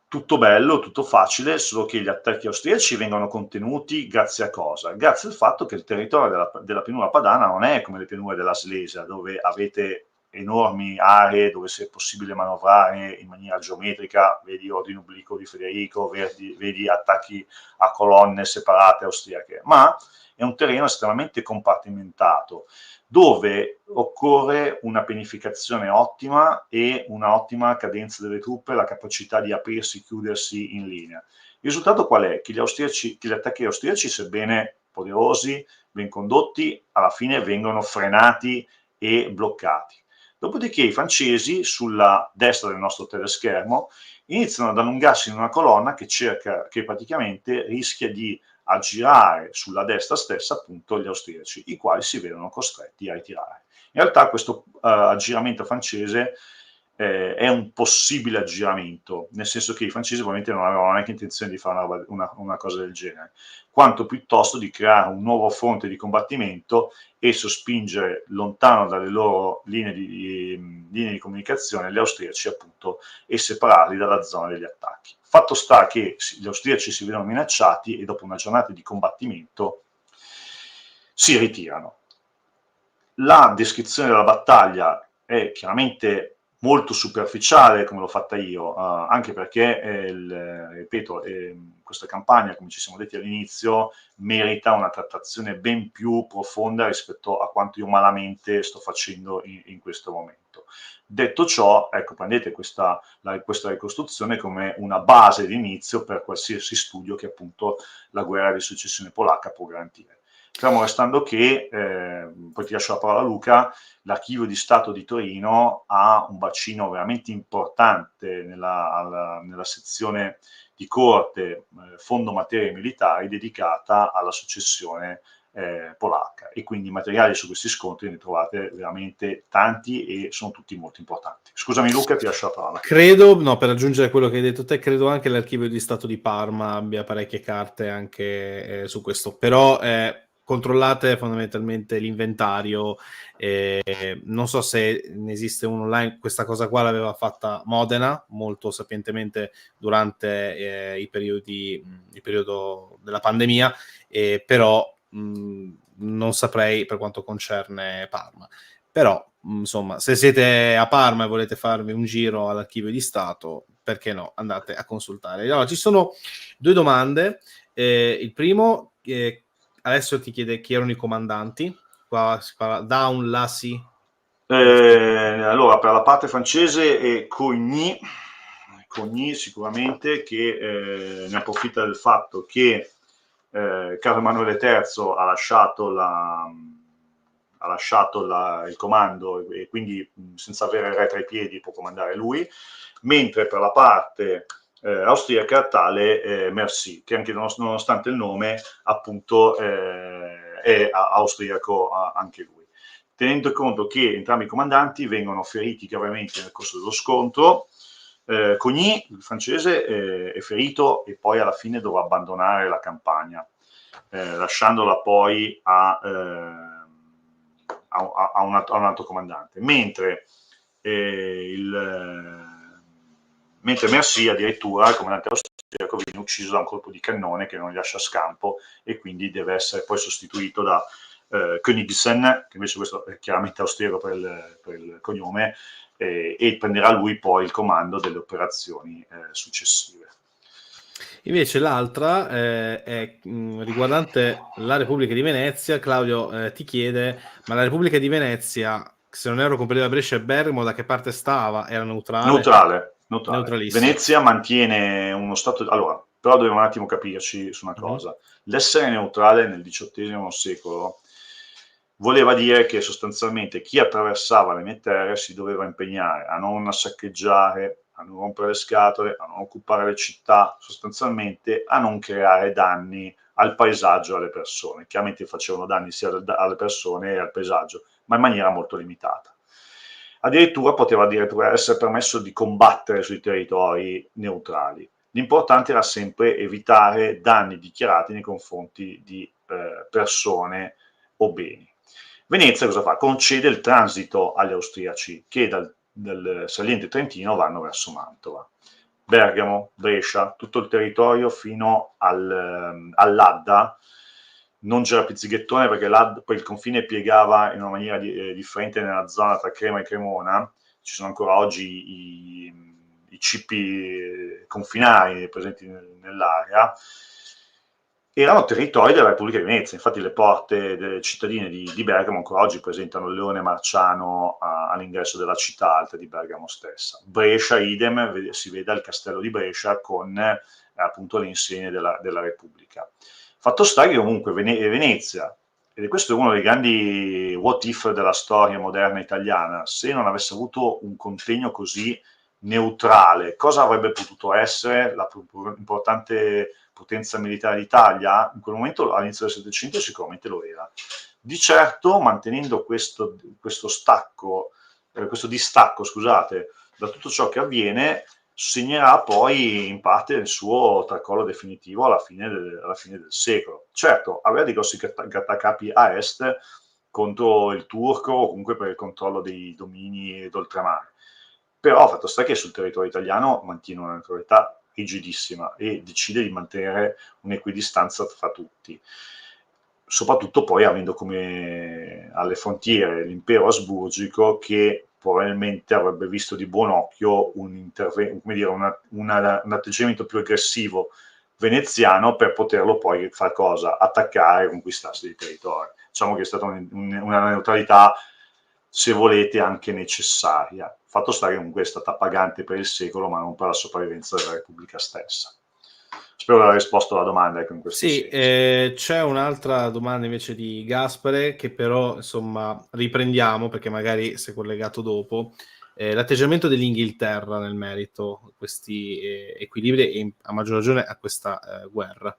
Speaker 2: Tutto bello, tutto facile, solo che gli attacchi austriaci vengono contenuti grazie a cosa? Grazie al fatto che il territorio della pianura padana non è come le pianure della Slesia, dove avete enormi aree dove è possibile manovrare in maniera geometrica, vedi ordine obliquo di Federico, vedi attacchi a colonne separate austriache, ma è un terreno estremamente compartimentato, dove occorre una pianificazione ottima e una ottima cadenza delle truppe, la capacità di aprirsi e chiudersi in linea. Il risultato qual è? Che gli attacchi austriaci, sebbene poderosi, ben condotti, alla fine vengono frenati e bloccati. Dopodiché i francesi, sulla destra del nostro teleschermo, iniziano ad allungarsi in una colonna che praticamente rischia di aggirare sulla destra stessa appunto gli austriaci, i quali si vedono costretti a ritirare. In realtà questo aggiramento francese è un possibile aggiramento, nel senso che i francesi ovviamente non avevano neanche intenzione di fare una cosa del genere, quanto piuttosto di creare un nuovo fronte di combattimento e sospingere lontano dalle loro linee di comunicazione gli austriaci appunto e separarli dalla zona degli attacchi. Fatto sta che gli austriaci si vedono minacciati e dopo una giornata di combattimento si ritirano. La descrizione della battaglia è chiaramente molto superficiale come l'ho fatta io, anche perché, ripeto, questa campagna, come ci siamo detti all'inizio, merita una trattazione ben più profonda rispetto a quanto io malamente sto facendo in questo momento. Detto ciò, ecco, prendete questa ricostruzione come una base di inizio per qualsiasi studio che appunto la guerra di successione polacca può garantire. Fermo restando che, poi ti lascio la parola a Luca, l'Archivio di Stato di Torino ha un bacino veramente importante nella sezione di corte Fondo Materie Militari dedicata alla successione polacca, e quindi materiali su questi scontri ne trovate veramente tanti e sono tutti molto importanti. Scusami Luca, ti lascio la parola.
Speaker 1: Credo, no, per aggiungere quello che hai detto te, credo anche l'Archivio di Stato di Parma abbia parecchie carte anche su questo, però controllate fondamentalmente l'inventario, non so se ne esiste uno online, questa cosa qua l'aveva fatta Modena molto sapientemente durante il periodo della pandemia, però non saprei per quanto concerne Parma. Però, insomma, se siete a Parma e volete farvi un giro all'Archivio di Stato, perché no? Andate a consultare. Allora, ci sono due domande. Il primo, adesso ti chiede chi erano i comandanti. Qua si parla Daun Lassi.
Speaker 2: Allora, per la parte francese è Coigny sicuramente, che ne approfitta del fatto che Carlo Emanuele III ha lasciato il comando, e quindi senza avere il re tra i piedi può comandare lui, mentre per la parte austriaca tale Mercy, che anche nonostante il nome appunto è austriaco anche lui. Tenendo conto che entrambi i comandanti vengono feriti gravemente nel corso dello scontro, Coigny, il francese, è ferito e poi alla fine dovrà abbandonare la campagna, lasciandola poi a un altro comandante, mentre Mercy addirittura, il comandante austriaco, viene ucciso da un colpo di cannone che non gli lascia scampo, e quindi deve essere poi sostituito da Königsen, che invece questo è chiaramente austriaco per il cognome, e prenderà lui poi il comando delle operazioni successive.
Speaker 1: Invece l'altra è riguardante la Repubblica di Venezia. Claudio ti chiede, ma la Repubblica di Venezia, se non ero comprendeva Brescia e Bergamo, da che parte stava? Era neutrale?
Speaker 2: Neutrale.
Speaker 1: Neutralissimo.
Speaker 2: Venezia mantiene uno stato... Allora, però dobbiamo un attimo capirci su una cosa. L'essere neutrale nel XVIII secolo voleva dire che sostanzialmente chi attraversava le mie terre si doveva impegnare a non saccheggiare, a non rompere le scatole, a non occupare le città, sostanzialmente a non creare danni al paesaggio e alle persone. Chiaramente facevano danni sia alle persone e al paesaggio, ma in maniera molto limitata. Addirittura poteva addirittura essere permesso di combattere sui territori neutrali. L'importante era sempre evitare danni dichiarati nei confronti di persone o beni. Venezia cosa fa? Concede il transito agli austriaci che dal saliente trentino vanno verso Mantova. Bergamo, Brescia, tutto il territorio fino all'Adda. Non c'era pizzighettone perché poi il confine piegava in una maniera differente nella zona tra Crema e Cremona. Ci sono ancora oggi i cippi confinari presenti nell'area. Erano territori della Repubblica di Venezia, infatti le porte delle cittadine di Bergamo ancora oggi presentano il leone marciano all'ingresso della città alta di Bergamo stessa. Brescia, idem, si vede il castello di Brescia con appunto le insegne della Repubblica. Fatto sta che comunque Venezia, ed questo è uno dei grandi what if della storia moderna italiana, se non avesse avuto un contegno così neutrale, cosa avrebbe potuto essere la più importante potenza militare d'Italia? In quel momento, all'inizio del Settecento, sicuramente lo era. Di certo, mantenendo questo distacco, scusate, da tutto ciò che avviene, segnerà poi in parte il suo tracollo definitivo alla fine del secolo. Certo, aveva dei grossi grattacapi a est contro il turco, o comunque per il controllo dei domini d'oltremare. Però fatto sta che sul territorio italiano mantiene una neutralità rigidissima e decide di mantenere un'equidistanza tra tutti, soprattutto poi avendo come alle frontiere l'impero asburgico, che probabilmente avrebbe visto di buon occhio un atteggiamento più aggressivo veneziano per poterlo poi fare cosa? Attaccare e conquistarsi dei territori. Diciamo che è stata una neutralità, se volete, anche necessaria. Fatto sta che comunque è stata pagante per il secolo, ma non per la sopravvivenza della Repubblica stessa. Spero di aver risposto alla domanda, ecco, in questo
Speaker 1: Sì,
Speaker 2: senso.
Speaker 1: c'è un'altra domanda invece di Gaspare che però insomma riprendiamo perché magari si è collegato dopo. L'atteggiamento dell'Inghilterra nel merito, questi equilibri e a maggior ragione a questa guerra.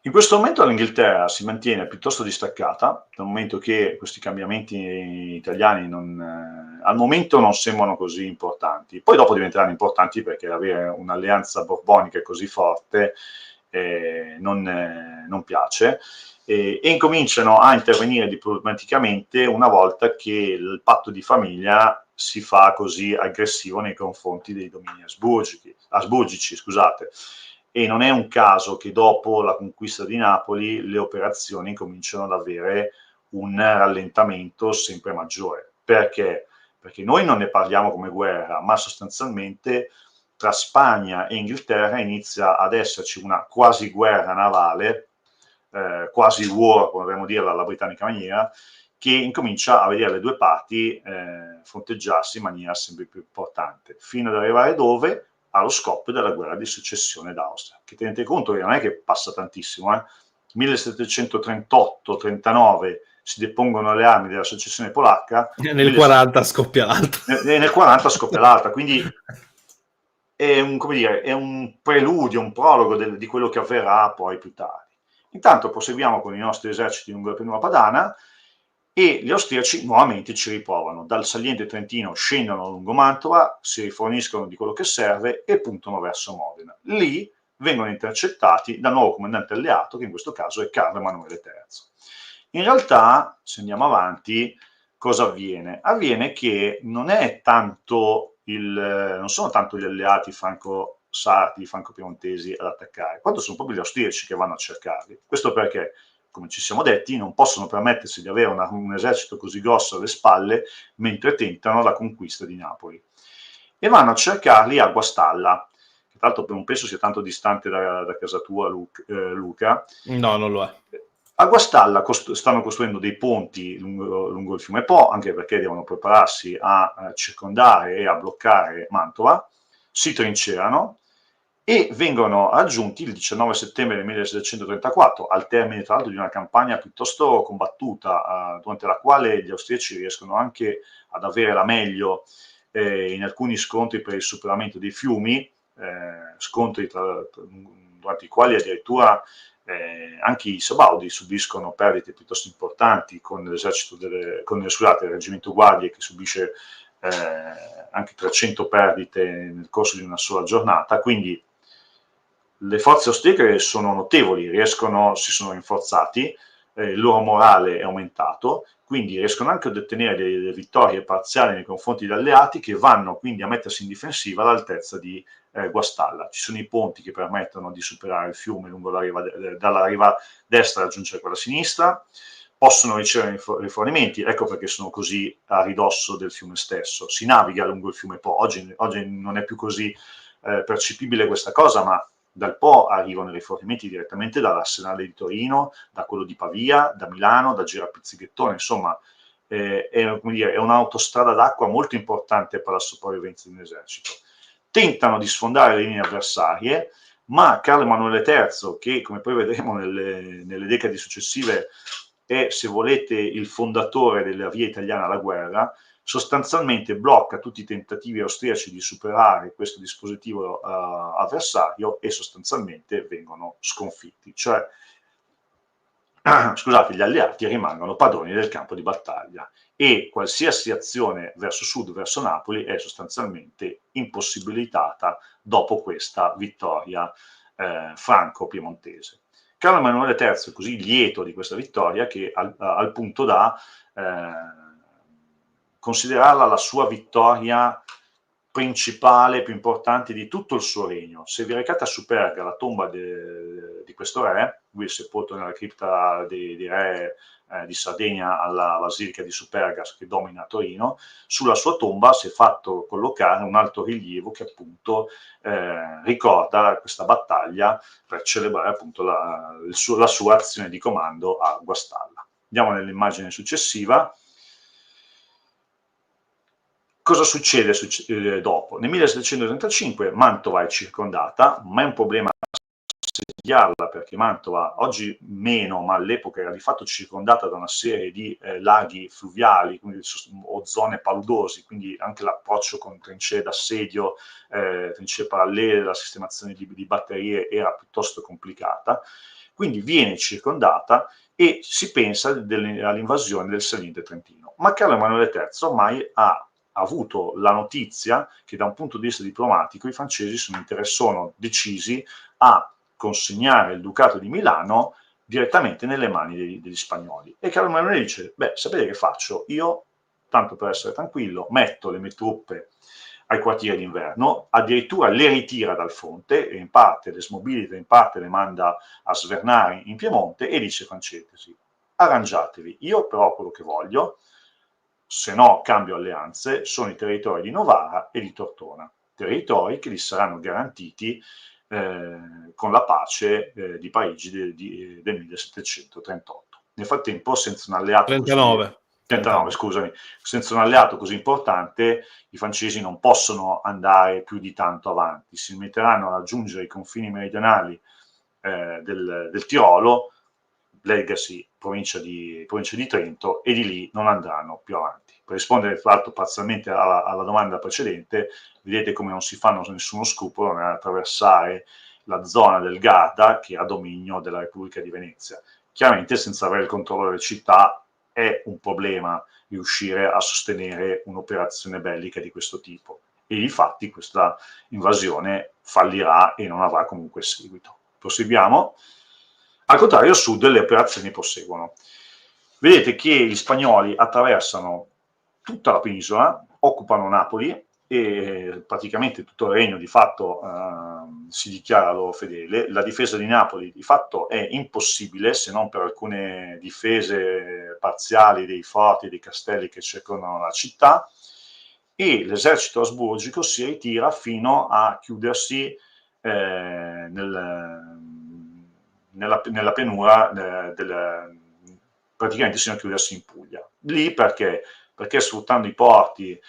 Speaker 2: In questo momento l'Inghilterra si mantiene piuttosto distaccata, dal momento che questi cambiamenti italiani al momento non sembrano così importanti. Poi dopo diventeranno importanti perché avere un'alleanza borbonica così forte non piace e incominciano a intervenire diplomaticamente una volta che il patto di famiglia si fa così aggressivo nei confronti dei domini asburgici, scusate. E non è un caso che dopo la conquista di Napoli le operazioni cominciano ad avere un rallentamento sempre maggiore. Perché? Perché noi non ne parliamo come guerra, ma sostanzialmente tra Spagna e Inghilterra inizia ad esserci una quasi guerra navale, quasi war, potremmo dirla alla britannica maniera, che incomincia a vedere le due parti fronteggiarsi in maniera sempre più importante, fino ad arrivare dove? Allo scoppio della guerra di successione d'Austria, che tenete conto che non è che passa tantissimo, 1738-39 si depongono le armi della successione polacca,
Speaker 1: Nel 40 scoppia l'altra.
Speaker 2: nel 40 scoppia l'altra, quindi è un, come dire, è un preludio, un prologo di quello che avverrà poi più tardi. Intanto proseguiamo con i nostri eserciti lungo la pianura padana e gli austriaci nuovamente ci riprovano. Dal saliente trentino scendono lungo Mantova, si riforniscono di quello che serve e puntano verso Modena. Lì vengono intercettati dal nuovo comandante alleato, che in questo caso è Carlo Emanuele III. In realtà, se andiamo avanti, cosa avviene? Avviene che non sono tanto gli alleati franco-sardi, franco-piemontesi ad attaccare, quanto sono proprio gli austriaci che vanno a cercarli. Questo perché, come ci siamo detti, non possono permettersi di avere un esercito così grosso alle spalle mentre tentano la conquista di Napoli. E vanno a cercarli a Guastalla, che tra l'altro non penso sia tanto distante da casa tua, Luca.
Speaker 1: No, non lo è.
Speaker 2: A Guastalla stanno costruendo dei ponti lungo il fiume Po, anche perché devono prepararsi a circondare e a bloccare Mantova, si trincerano e vengono raggiunti il 19 settembre del 1734, al termine tra l'altro di una campagna piuttosto combattuta, durante la quale gli austriaci riescono anche ad avere la meglio in alcuni scontri per il superamento dei fiumi, scontri durante i quali addirittura anche i Sabaudi subiscono perdite piuttosto importanti con il reggimento guardie che subisce anche 300 perdite nel corso di una sola giornata, quindi le forze austriache sono notevoli, si sono rinforzati, il loro morale è aumentato, quindi riescono anche ad ottenere delle vittorie parziali nei confronti degli alleati che vanno quindi a mettersi in difensiva all'altezza di Guastalla. Ci sono i ponti che permettono di superare il fiume dalla riva destra e raggiungere quella sinistra, possono ricevere rifornimenti, ecco perché sono così a ridosso del fiume stesso. Si naviga lungo il fiume Po, oggi non è più così percepibile questa cosa, ma dal Po arrivano i rifornimenti direttamente dall'Arsenale di Torino, da quello di Pavia, da Milano, da Gerapizzighettone, insomma è un'autostrada d'acqua molto importante per la sopravvivenza di un esercito. Tentano di sfondare le linee avversarie, ma Carlo Emanuele III, che come poi vedremo nelle decadi successive è, se volete, il fondatore della via italiana alla guerra, sostanzialmente blocca tutti i tentativi austriaci di superare questo dispositivo avversario e sostanzialmente vengono sconfitti. Cioè, scusate, gli alleati rimangono padroni del campo di battaglia e qualsiasi azione verso sud, verso Napoli, è sostanzialmente impossibilitata dopo questa vittoria franco-piemontese. Carlo Emanuele III è così lieto di questa vittoria che al punto da considerarla la sua vittoria principale, più importante di tutto il suo regno. Se vi recate a Superga, la tomba di questo re, lui è sepolto nella cripta dei re di Sardegna alla Basilica di Superga che domina Torino, sulla sua tomba si è fatto collocare un alto rilievo che appunto ricorda questa battaglia per celebrare appunto la sua azione di comando a Guastalla. Andiamo nell'immagine successiva. Cosa succede dopo? Nel 1735 Mantova è circondata, ma è un problema assediarla, perché Mantova oggi meno, ma all'epoca era di fatto circondata da una serie di laghi fluviali, quindi, o zone paludosi, quindi anche l'approccio con trincee d'assedio, trincee parallele, la sistemazione di batterie era piuttosto complicata, quindi viene circondata e si pensa all'invasione del Salento Trentino. Ma Carlo Emanuele III ormai ha avuto la notizia che da un punto di vista diplomatico i francesi sono decisi a consegnare il Ducato di Milano direttamente nelle mani degli spagnoli. E Carlo Emanuele dice, beh, sapete che faccio? Io, tanto per essere tranquillo, metto le mie truppe ai quartieri d'inverno, addirittura le ritira dal fronte e in parte le smobilita, in parte le manda a svernare in Piemonte e dice ai francesi, arrangiatevi, io però quello che voglio, se no cambio alleanze, sono i territori di Novara e di Tortona, territori che gli saranno garantiti con la pace di Parigi del 1738. Nel frattempo, senza un alleato
Speaker 1: 39.
Speaker 2: 39, scusami, senza un alleato così importante, i francesi non possono andare più di tanto avanti, si metteranno a raggiungere i confini meridionali del Tirolo, legacy provincia di Trento, e di lì non andranno più avanti. Per rispondere tra l'altro parzialmente alla domanda precedente, vedete come non si fanno nessuno scrupolo nell'attraversare la zona del Garda, che è a dominio della Repubblica di Venezia. Chiaramente senza avere il controllo delle città è un problema riuscire a sostenere un'operazione bellica di questo tipo. E infatti questa invasione fallirà e non avrà comunque seguito. Proseguiamo. Al contrario, a sud le operazioni proseguono. Vedete che gli spagnoli attraversano tutta la penisola, occupano Napoli e praticamente tutto il regno di fatto si dichiara loro fedele. La difesa di Napoli di fatto è impossibile, se non per alcune difese parziali dei forti e dei castelli che circondano la città, e l'esercito asburgico si ritira fino a chiudersi nella pianura praticamente sino a chiudersi in Puglia. Lì perché sfruttando i porti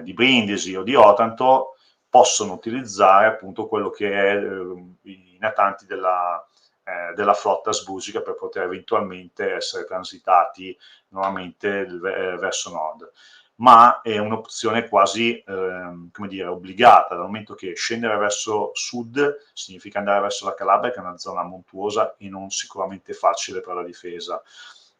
Speaker 2: di Brindisi o di Otranto possono utilizzare appunto quello che è i natanti della flotta asburgica per poter eventualmente essere transitati nuovamente verso nord. Ma è un'opzione quasi come dire, obbligata, dal momento che scendere verso sud significa andare verso la Calabria, che è una zona montuosa e non sicuramente facile per la difesa,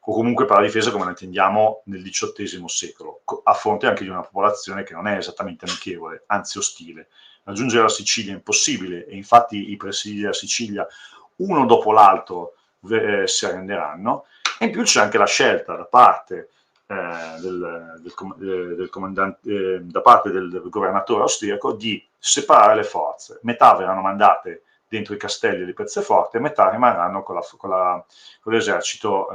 Speaker 2: o comunque per la difesa come la intendiamo nel XVIII secolo, a fronte anche di una popolazione che non è esattamente amichevole, anzi ostile. Raggiungere la Sicilia è impossibile, e infatti i presidi della Sicilia, uno dopo l'altro, si arrenderanno, e in più c'è anche la scelta da parte del comandante, da parte del governatore austriaco, di separare le forze. Metà verranno mandate dentro i castelli di Pezzeforte e metà rimarranno con l'esercito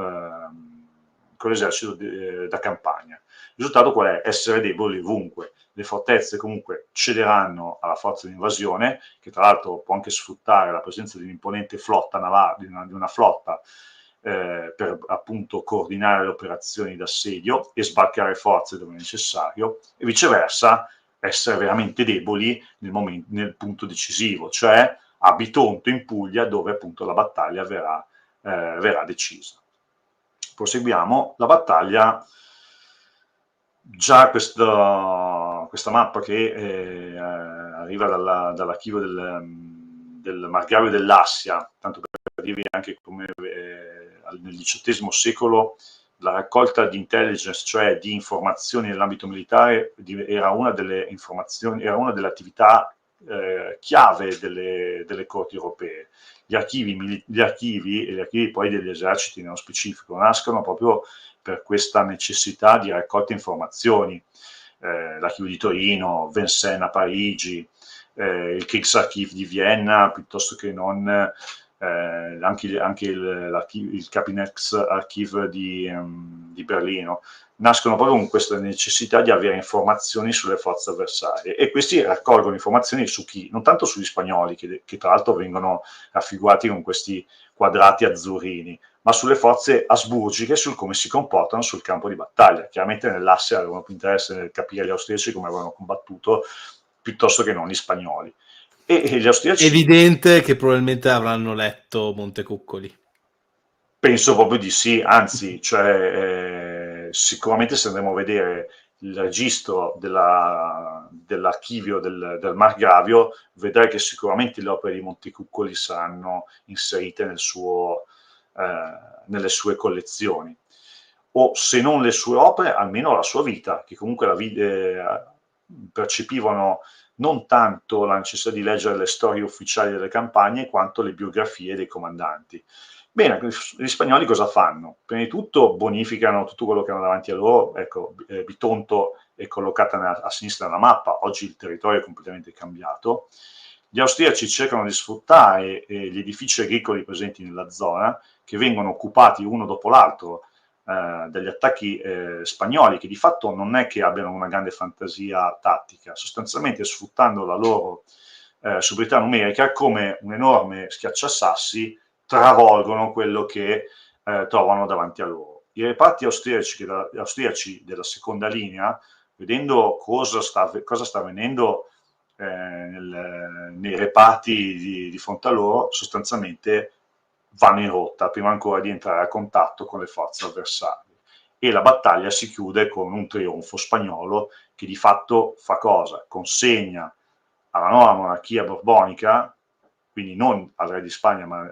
Speaker 2: da campagna. Il risultato qual è? Essere deboli ovunque. Le fortezze comunque cederanno alla forza di invasione, che tra l'altro può anche sfruttare la presenza di un'imponente flotta navale, di una flotta per appunto coordinare le operazioni d'assedio e sbarcare forze dove necessario, e viceversa essere veramente deboli nel punto decisivo, cioè a Bitonto in Puglia, dove appunto la battaglia verrà decisa. Proseguiamo. La battaglia, già questa mappa che arriva dall'archivio del Margravio dell'Assia, tanto per dirvi anche come nel XVIII secolo la raccolta di intelligence, cioè di informazioni nell'ambito militare, era una delle attività chiave delle corti europee. Gli archivi e gli archivi poi degli eserciti nello specifico nascono proprio per questa necessità di raccolta informazioni. L'archivio di Torino, Vincennes a Parigi, il Kriegsarchiv di Vienna, piuttosto che non anche il Kabinettsarchiv di di Berlino, nascono proprio con questa necessità di avere informazioni sulle forze avversarie, e questi raccolgono informazioni su chi? Non tanto sugli spagnoli, che tra l'altro vengono raffigurati con questi quadrati azzurrini, ma sulle forze asburgiche, sul come si comportano sul campo di battaglia. Chiaramente nell'asse avevano più interesse nel capire gli austriaci come avevano combattuto, piuttosto che non gli spagnoli. E gli austriaci...
Speaker 1: Evidente che probabilmente avranno letto Montecuccoli.
Speaker 2: Penso proprio di sì, anzi, cioè, sicuramente se andremo a vedere il registro dell'archivio del Margravio, vedrai che sicuramente le opere di Montecuccoli saranno inserite nelle sue collezioni, o se non le sue opere, almeno la sua vita, che comunque percepivano non tanto la necessità di leggere le storie ufficiali delle campagne, quanto le biografie dei comandanti. Bene, gli spagnoli cosa fanno? Prima di tutto bonificano tutto quello che hanno davanti a loro. Ecco, Bitonto è collocata a sinistra della mappa, oggi il territorio è completamente cambiato. Gli austriaci cercano di sfruttare gli edifici agricoli presenti nella zona, che vengono occupati uno dopo l'altro dagli attacchi spagnoli, che di fatto non è che abbiano una grande fantasia tattica, sostanzialmente sfruttando la loro superiorità numerica come un enorme schiacciasassi, travolgono quello che trovano davanti a loro. I reparti austriaci della seconda linea, vedendo cosa sta avvenendo nei reparti di fronte a loro, sostanzialmente vanno in rotta prima ancora di entrare a contatto con le forze avversarie, e la battaglia si chiude con un trionfo spagnolo che di fatto fa cosa? Consegna alla nuova monarchia borbonica, quindi non al re di Spagna, ma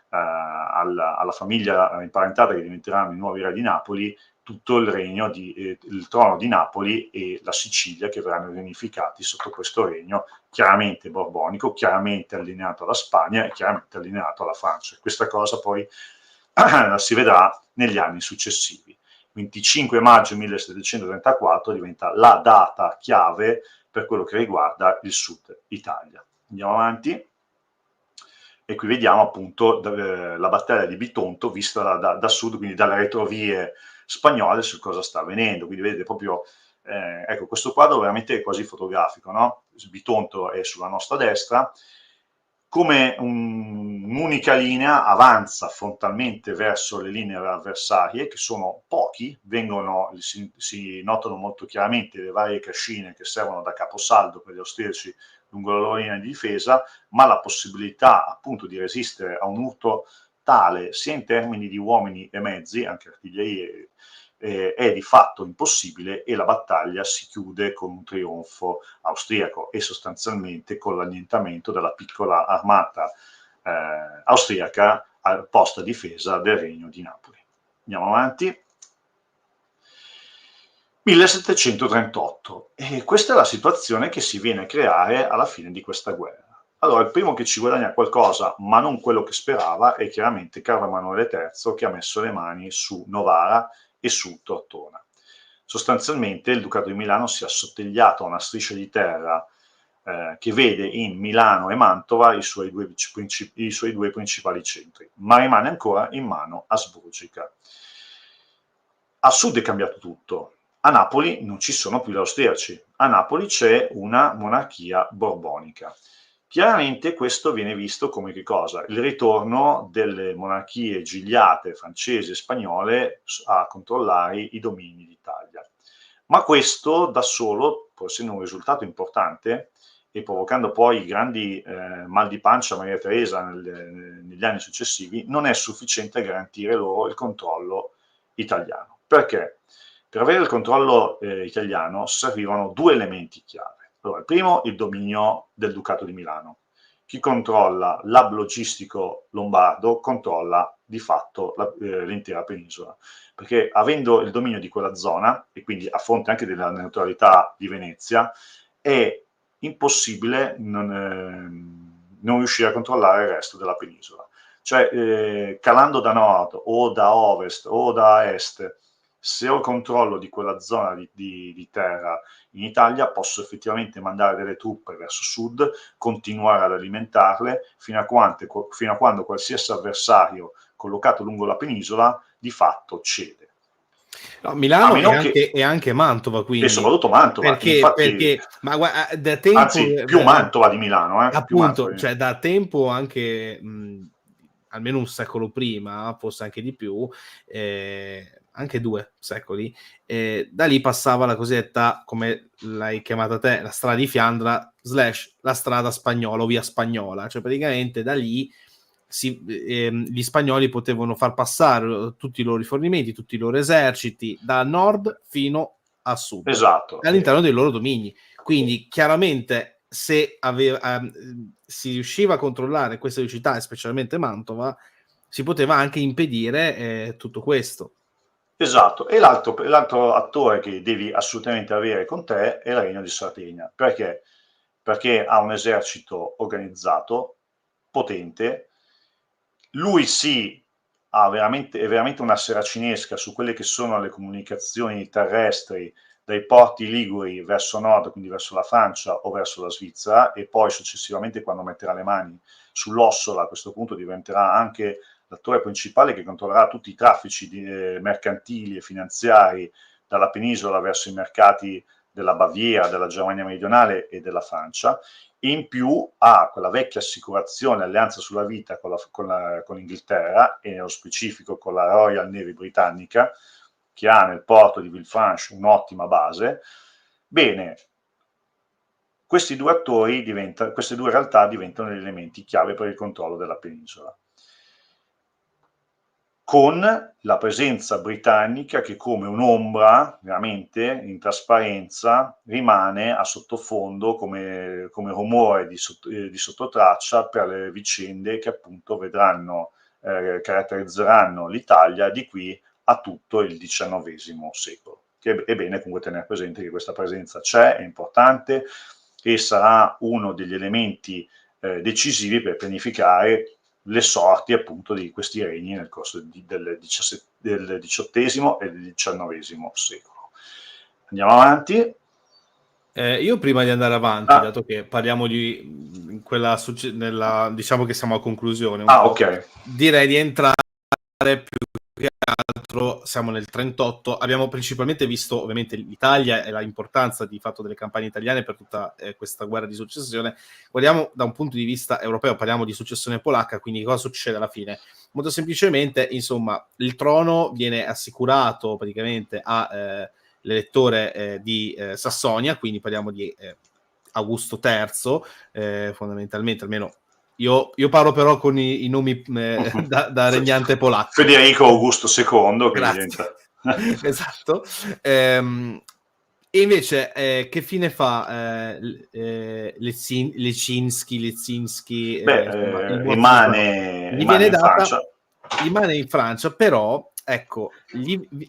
Speaker 2: alla famiglia imparentata che diventeranno i nuovi re di Napoli, tutto il regno il trono di Napoli e la Sicilia, che verranno riunificati sotto questo regno chiaramente borbonico, chiaramente allineato alla Spagna e chiaramente allineato alla Francia. Questa cosa poi si vedrà negli anni successivi. 25 maggio 1734 diventa la data chiave per quello che riguarda il sud Italia. Andiamo avanti. E qui vediamo appunto la battaglia di Bitonto vista da sud, quindi dalle retrovie spagnole, su cosa sta avvenendo. Quindi vedete proprio, ecco, questo quadro veramente è quasi fotografico, no? Bitonto è sulla nostra destra, come un'unica linea avanza frontalmente verso le linee avversarie, che sono pochi, si notano molto chiaramente le varie cascine che servono da caposaldo per gli austriaci lungo la loro linea di difesa, ma la possibilità appunto di resistere a un urto tale, sia in termini di uomini e mezzi, anche artiglierie, è di fatto impossibile, e la battaglia si chiude con un trionfo austriaco e sostanzialmente con l'annientamento della piccola armata austriaca posta a difesa del Regno di Napoli. Andiamo avanti. 1738, e questa è la situazione che si viene a creare alla fine di questa guerra. Allora, il primo che ci guadagna qualcosa, ma non quello che sperava, è chiaramente Carlo Emanuele III, che ha messo le mani su Novara e su Tortona. Sostanzialmente il Ducato di Milano si è assottigliato a una striscia di terra che vede in Milano e Mantova i suoi due principali centri, ma rimane ancora in mano asburgica. A sud è cambiato tutto. A Napoli non ci sono più gli austriaci, a Napoli c'è una monarchia borbonica. Chiaramente questo viene visto come che cosa? Il ritorno delle monarchie gigliate francesi e spagnole a controllare i domini d'Italia. Ma questo da solo, pur essendo un risultato importante e provocando poi grandi mal di pancia a Maria Teresa negli anni successivi, non è sufficiente a garantire loro il controllo italiano. Perché? Per avere il controllo italiano servivano due elementi chiave. Allora, il primo, il dominio del Ducato di Milano. Chi controlla l'hub logistico lombardo controlla di fatto l'intera penisola, perché avendo il dominio di quella zona, e quindi a fronte anche della neutralità di Venezia, è impossibile non riuscire a controllare il resto della penisola. Cioè, calando da nord o da ovest o da est, se ho il controllo di quella zona di terra in Italia, posso effettivamente mandare delle truppe verso sud, continuare ad alimentarle fino a quando qualsiasi avversario collocato lungo la penisola di fatto cede.
Speaker 1: No, Milano e anche Mantova, quindi.
Speaker 2: E soprattutto Mantova.
Speaker 1: Perché ma guarda, da tempo,
Speaker 2: anzi, più Mantova di Milano.
Speaker 1: Appunto, cioè da tempo anche, almeno un secolo prima, forse anche di più, anche 2 secoli, da lì passava la cosiddetta, come l'hai chiamata te, la strada di Fiandra / la strada spagnola o via spagnola, cioè praticamente da lì gli spagnoli potevano far passare tutti i loro rifornimenti, tutti i loro eserciti da nord fino a sud,
Speaker 2: esatto,
Speaker 1: all'interno dei loro domini. Quindi chiaramente se si riusciva a controllare queste due città, e specialmente Mantova, si poteva anche impedire tutto questo.
Speaker 2: Esatto, e l'altro attore che devi assolutamente avere con te è il Regno di Sardegna. Perché? Perché ha un esercito organizzato, potente. Lui sì, è veramente una seracinesca su quelle che sono le comunicazioni terrestri dai porti liguri verso nord, quindi verso la Francia o verso la Svizzera, e poi successivamente, quando metterà le mani sull'Ossola, a questo punto diventerà anche l'attore principale che controllerà tutti i traffici mercantili e finanziari dalla penisola verso i mercati della Baviera, della Germania meridionale e della Francia. In più ha quella vecchia assicurazione, alleanza sulla vita con l'Inghilterra, e nello specifico con la Royal Navy britannica, che ha nel porto di Villefranche un'ottima base. Bene, queste due realtà diventano gli elementi chiave per il controllo della penisola, con la presenza britannica che, come un'ombra veramente in trasparenza, rimane a sottofondo come rumore di sottotraccia per le vicende che appunto caratterizzeranno l'Italia di qui a tutto il XIX secolo. Che è bene comunque tenere presente che questa presenza c'è, è importante, e sarà uno degli elementi decisivi per pianificare le sorti appunto di questi regni nel corso del XVIII e del XIX secolo. Andiamo avanti.
Speaker 1: Io prima di andare avanti, dato che parliamo di quella diciamo che siamo a conclusione,
Speaker 2: ok.
Speaker 1: Direi di entrare più che altro, siamo nel 38, abbiamo principalmente visto ovviamente l'Italia e l'importanza di fatto delle campagne italiane per tutta questa guerra di successione. Guardiamo da un punto di vista europeo, parliamo di successione polacca, quindi cosa succede alla fine? Molto semplicemente, insomma, il trono viene assicurato praticamente a l'elettore di Sassonia, quindi parliamo di Augusto III, fondamentalmente, almeno io parlo però con i nomi da regnante polacco.
Speaker 2: Federico Augusto II, che
Speaker 1: diventa. Esatto. E invece che fine fa Lecinski?
Speaker 2: Rimane in Francia.
Speaker 1: Rimane in Francia, però ecco,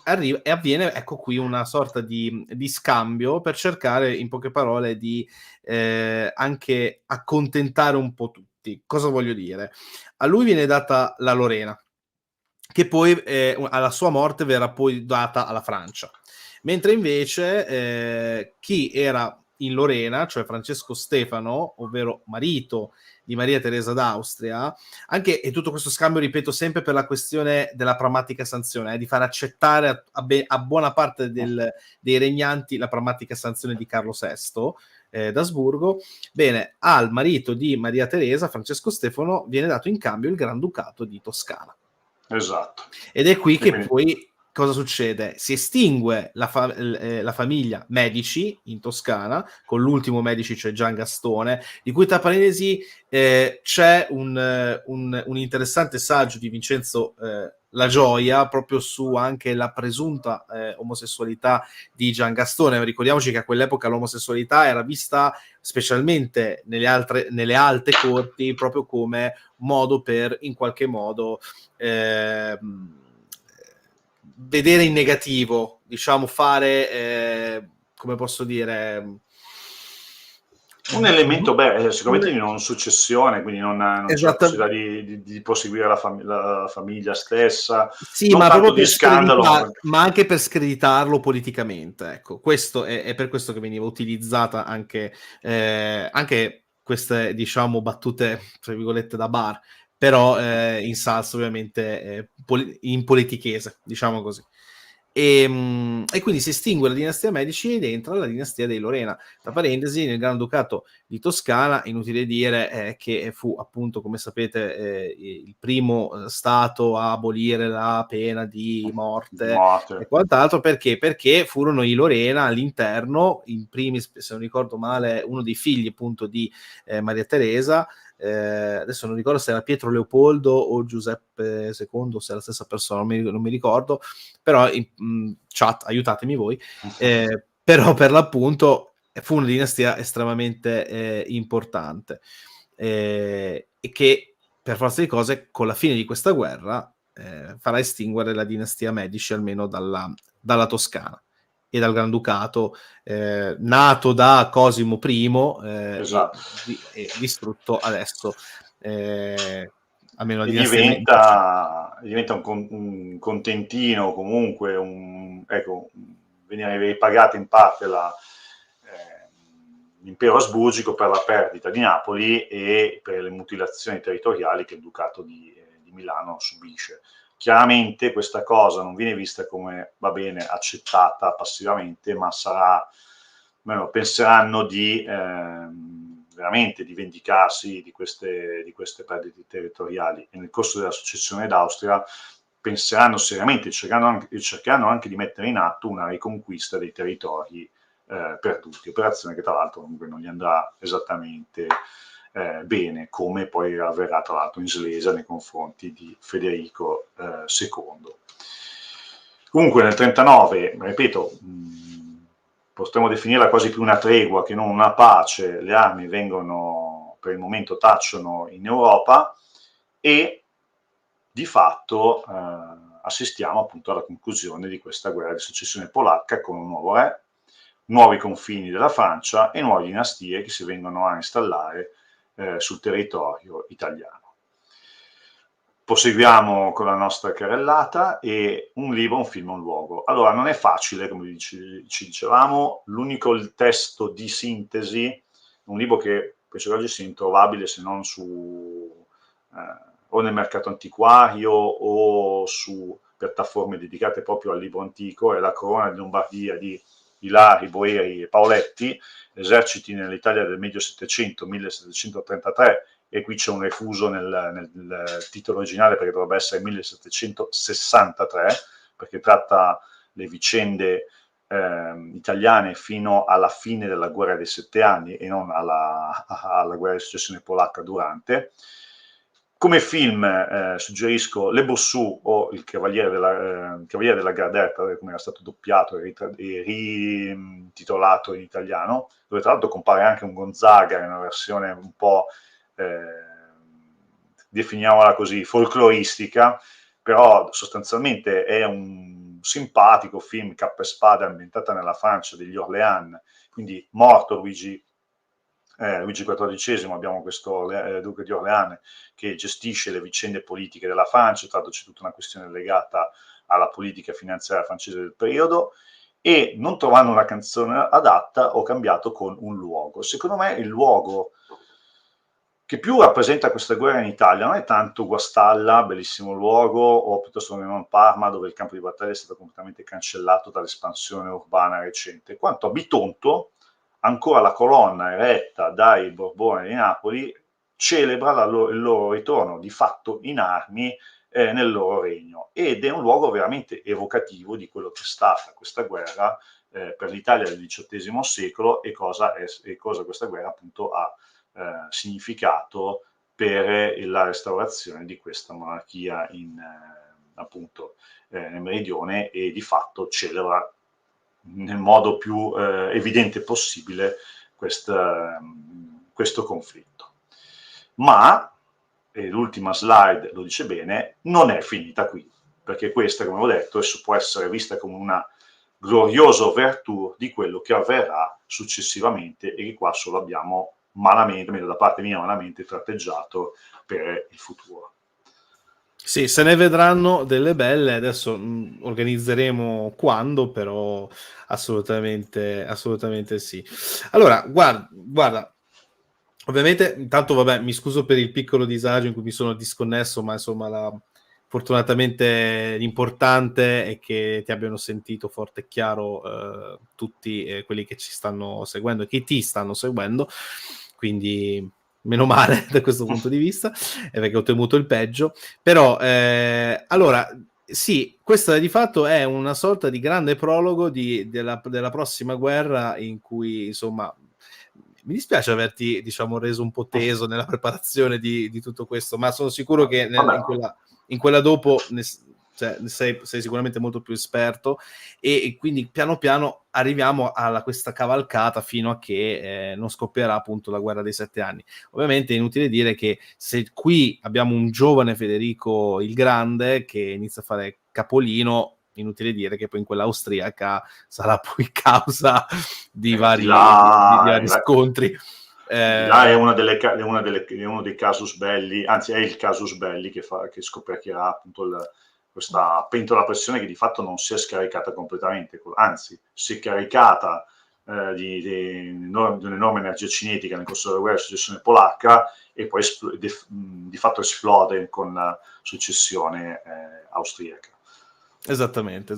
Speaker 1: arriva e avviene, ecco qui, una sorta di scambio per cercare, in poche parole, di anche accontentare un po' tutti. Cosa voglio dire? A lui viene data la Lorena, che poi alla sua morte verrà poi data alla Francia, mentre invece chi era in Lorena, cioè Francesco Stefano, ovvero marito di Maria Teresa d'Austria, anche, e tutto questo scambio, ripeto, sempre per la questione della pragmatica sanzione, di far accettare a buona parte dei regnanti la pragmatica sanzione di Carlo VI d'Asburgo. Bene, al marito di Maria Teresa, Francesco Stefano, viene dato in cambio il Granducato di Toscana.
Speaker 2: Esatto.
Speaker 1: Ed è qui che poi cosa succede? Si estingue la famiglia Medici in Toscana, con l'ultimo Medici, cioè Gian Gastone, di cui, tra parentesi, c'è un interessante saggio di Vincenzo La Gioia proprio su anche la presunta omosessualità di Gian Gastone. Ricordiamoci che a quell'epoca l'omosessualità era vista, specialmente nelle alte corti, proprio come modo per, in qualche modo, vedere in negativo, diciamo, fare come posso dire,
Speaker 2: un elemento, sicuramente di non successione, quindi non c'è la possibilità di proseguire la famiglia stessa,
Speaker 1: sì,
Speaker 2: non
Speaker 1: ma
Speaker 2: tanto
Speaker 1: proprio
Speaker 2: di scandalo,
Speaker 1: ma anche per screditarlo politicamente, ecco. Questo è per questo che veniva utilizzata anche queste, diciamo, battute, tra virgolette, da bar, però in salsa ovviamente in politichese, diciamo così. E quindi si estingue la dinastia Medici ed entra la dinastia dei Lorena. Tra parentesi, nel Granducato di Toscana, inutile dire che fu appunto, come sapete, il primo stato a abolire la pena di morte e quant'altro. Perché furono i Lorena all'interno, in primis, se non ricordo male, uno dei figli appunto di Maria Teresa. Adesso non ricordo se era Pietro Leopoldo o Giuseppe II, se è la stessa persona, non mi ricordo, però chat, aiutatemi voi, però per l'appunto fu una dinastia estremamente importante, e che per forza di cose con la fine di questa guerra farà estinguere la dinastia Medici, almeno dalla Toscana e dal Granducato, nato da Cosimo I
Speaker 2: Esatto.
Speaker 1: e distrutto adesso, almeno la
Speaker 2: E
Speaker 1: dinastia
Speaker 2: diventa un contentino, comunque ecco, veniva ripagata in parte l'impero asburgico per la perdita di Napoli e per le mutilazioni territoriali che il Ducato di Milano subisce. Chiaramente questa cosa non viene vista come, va bene, accettata passivamente, ma penseranno veramente di vendicarsi di queste perdite territoriali, e nel corso della successione d'Austria penseranno seriamente, cercheranno anche di mettere in atto una riconquista dei territori perduti, operazione che tra l'altro comunque non gli andrà esattamente bene, come poi avverrà tra l'altro in Slesia nei confronti di Federico II. Comunque nel 39, ripeto, potremmo definirla quasi più una tregua che non una pace, le armi vengono, per il momento tacciono in Europa, e di fatto assistiamo appunto alla conclusione di questa guerra di successione polacca con un nuovo re, nuovi confini della Francia e nuove dinastie che si vengono a installare sul territorio italiano. Proseguiamo con la nostra carrellata, e un libro, un film, un luogo. Allora, non è facile, come ci dicevamo, l'unico testo di sintesi, un libro che penso che oggi sia introvabile se non o nel mercato antiquario o su piattaforme dedicate proprio al libro antico, è La Corona di Lombardia di Ilari, Boeri e Paoletti, eserciti nell'Italia del medio Settecento, 1733, e qui c'è un refuso nel titolo originale perché dovrebbe essere 1763, perché tratta le vicende italiane fino alla fine della guerra dei 7 anni e non alla guerra di successione polacca durante. Come film suggerisco Le Bossù o Il Cavaliere della Gardetta, come era stato doppiato e rititolato in italiano, dove tra l'altro compare anche un Gonzaga in una versione un po' definiamola così, folcloristica, però sostanzialmente è un simpatico film cappa e spada ambientata nella Francia degli Orléans, quindi morto Luigi XIV, abbiamo questo duca di Orléans che gestisce le vicende politiche della Francia, tra l'altro c'è tutta una questione legata alla politica finanziaria francese del periodo, e non trovando una canzone adatta ho cambiato con un luogo. Secondo me il luogo che più rappresenta questa guerra in Italia non è tanto Guastalla, bellissimo luogo, o piuttosto Parma, dove il campo di battaglia è stato completamente cancellato dall'espansione urbana recente, quanto a Bitonto, ancora la colonna eretta dai Borboni di Napoli celebra il loro ritorno di fatto in armi nel loro regno, ed è un luogo veramente evocativo di quello che è stata questa guerra per l'Italia del XVIII secolo e cosa questa guerra appunto ha significato per la restaurazione di questa monarchia appunto nel meridione, e di fatto celebra nel modo più evidente possibile questo conflitto. Ma, e l'ultima slide lo dice bene, non è finita qui, perché questa, come ho detto, può essere vista come una gloriosa ouverture di quello che avverrà successivamente e che qua solo abbiamo malamente, da parte mia malamente tratteggiato per il futuro.
Speaker 1: Sì, se ne vedranno delle belle, adesso organizzeremo quando, però assolutamente sì. Allora, guarda, Ovviamente, intanto, vabbè, mi scuso per il piccolo disagio in cui mi sono disconnesso, ma insomma, fortunatamente l'importante è che ti abbiano sentito forte e chiaro tutti quelli che ci stanno seguendo e che ti stanno seguendo, quindi meno male da questo punto di vista, perché ho temuto il peggio. Però, allora, sì, questa di fatto è una sorta di grande prologo della prossima guerra in cui, insomma, mi dispiace averti, diciamo, reso un po' teso nella preparazione di tutto questo, ma sono sicuro che
Speaker 2: Vabbè,
Speaker 1: in quella dopo cioè, sei sicuramente molto più esperto e quindi piano piano arriviamo a questa cavalcata fino a che non scoppierà appunto la guerra dei 7 anni. Ovviamente è inutile dire che se qui abbiamo un giovane Federico il Grande che inizia a fare capolino, inutile dire che poi in quella austriaca sarà poi causa di
Speaker 2: di
Speaker 1: vari
Speaker 2: là,
Speaker 1: scontri.
Speaker 2: di là è è uno dei casus belli, anzi è il casus belli che scoperchierà appunto questa pentola a pressione che di fatto non si è scaricata completamente, anzi si è caricata di un'enorme energia cinetica nel corso della guerra di successione polacca e poi di fatto esplode con la successione austriaca.
Speaker 1: Esattamente.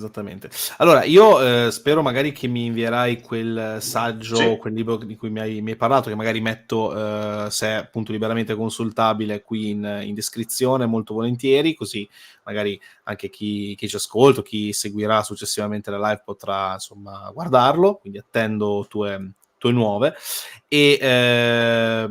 Speaker 1: Allora, io spero magari che mi invierai quel saggio,
Speaker 2: Sì,
Speaker 1: quel libro di cui mi hai parlato, che magari metto, se è appunto liberamente consultabile, qui in descrizione, molto volentieri, così magari anche chi ci ascolta, chi seguirà successivamente la live potrà, insomma, guardarlo, quindi attendo tue nuove. E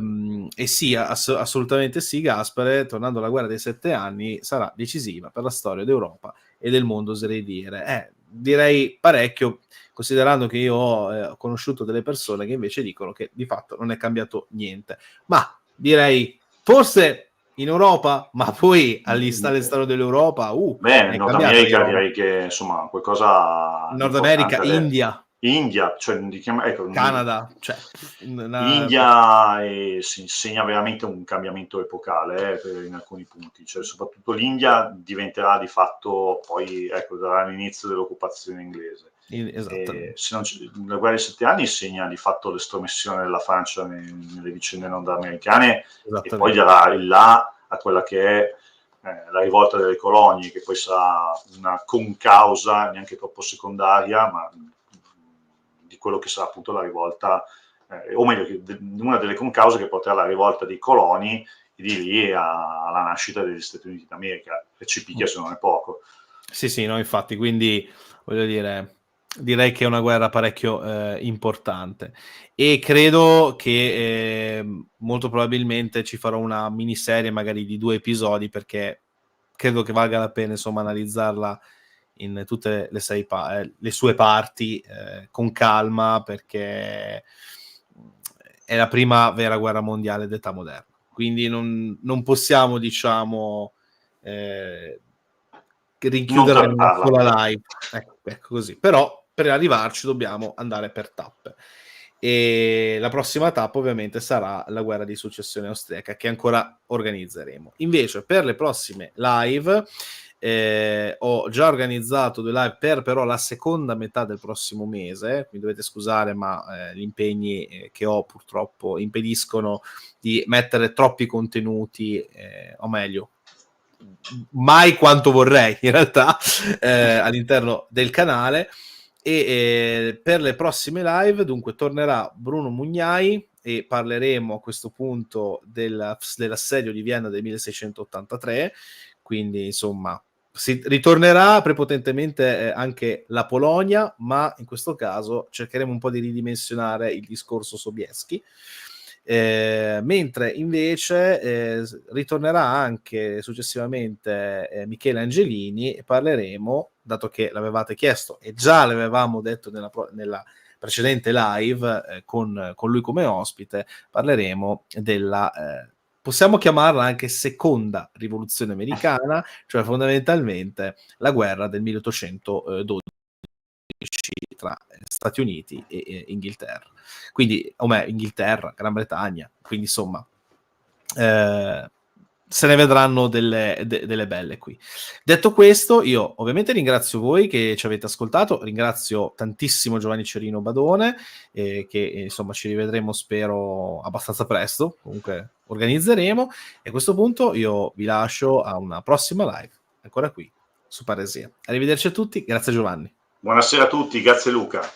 Speaker 1: sì, assolutamente sì, Gaspare, tornando alla guerra dei 7 anni, sarà decisiva per la storia d'Europa e del mondo, oserei dire. Direi parecchio, considerando che io ho conosciuto delle persone che invece dicono che di fatto non è cambiato niente. Ma direi, forse in Europa, ma poi all'esterno dell'Europa,
Speaker 2: bene,
Speaker 1: è
Speaker 2: Nord
Speaker 1: cambiata
Speaker 2: America
Speaker 1: l'Europa.
Speaker 2: direi che insomma qualcosa di
Speaker 1: Nord America,
Speaker 2: importante.
Speaker 1: India,
Speaker 2: India, cioè, ecco,
Speaker 1: Canada, cioè,
Speaker 2: India si segna veramente un cambiamento epocale in alcuni punti, cioè, soprattutto l'India diventerà di fatto poi, ecco, darà l'inizio dell'occupazione inglese.
Speaker 1: esattamente.
Speaker 2: Se non la guerra dei 7 anni segna di fatto l'estromissione della Francia nelle vicende nordamericane e poi darà il là a quella che è la rivolta delle colonie, che poi sarà una concausa, neanche troppo secondaria, ma di quello che sarà appunto la rivolta, o meglio, una delle concause che porterà alla rivolta dei coloni e di lì alla nascita degli Stati Uniti d'America, che ci picchia se non è poco.
Speaker 1: Sì, no, infatti, quindi voglio dire, direi che è una guerra parecchio importante e credo che molto probabilmente ci farò una miniserie magari di 2 episodi perché credo che valga la pena insomma analizzarla in tutte le sue parti con calma perché è la prima vera guerra mondiale d'età moderna, quindi non possiamo diciamo
Speaker 2: Non
Speaker 1: rinchiuderla in una
Speaker 2: trattarla.
Speaker 1: sola live. Ecco così. Però per arrivarci dobbiamo andare per tappe. E la prossima tappa ovviamente sarà la guerra di successione austriaca che ancora organizzeremo. Invece per le prossime live ho già organizzato 2 live per però la seconda metà del prossimo mese, mi dovete scusare ma gli impegni che ho purtroppo impediscono di mettere troppi contenuti, o meglio mai quanto vorrei in realtà all'interno del canale e per le prossime live dunque tornerà Bruno Mugnai e parleremo a questo punto dell'assedio di Vienna del 1683, quindi insomma si ritornerà prepotentemente anche la Polonia, ma in questo caso cercheremo un po' di ridimensionare il discorso Sobieski. Mentre invece ritornerà anche successivamente Michele Angelini e parleremo, dato che l'avevate chiesto e già l'avevamo detto nella precedente live con lui come ospite, parleremo della possiamo chiamarla anche seconda rivoluzione americana, cioè fondamentalmente la guerra del 1812 tra Stati Uniti e Inghilterra. Quindi, Inghilterra, Gran Bretagna, quindi insomma, se ne vedranno delle belle qui. Detto questo, io ovviamente ringrazio voi che ci avete ascoltato, ringrazio tantissimo Giovanni Cerino Badone, che insomma ci rivedremo spero abbastanza presto, comunque organizzeremo, e a questo punto io vi lascio a una prossima live, ancora qui su Parresia. Arrivederci a tutti, grazie Giovanni.
Speaker 2: Buonasera a tutti, grazie Luca.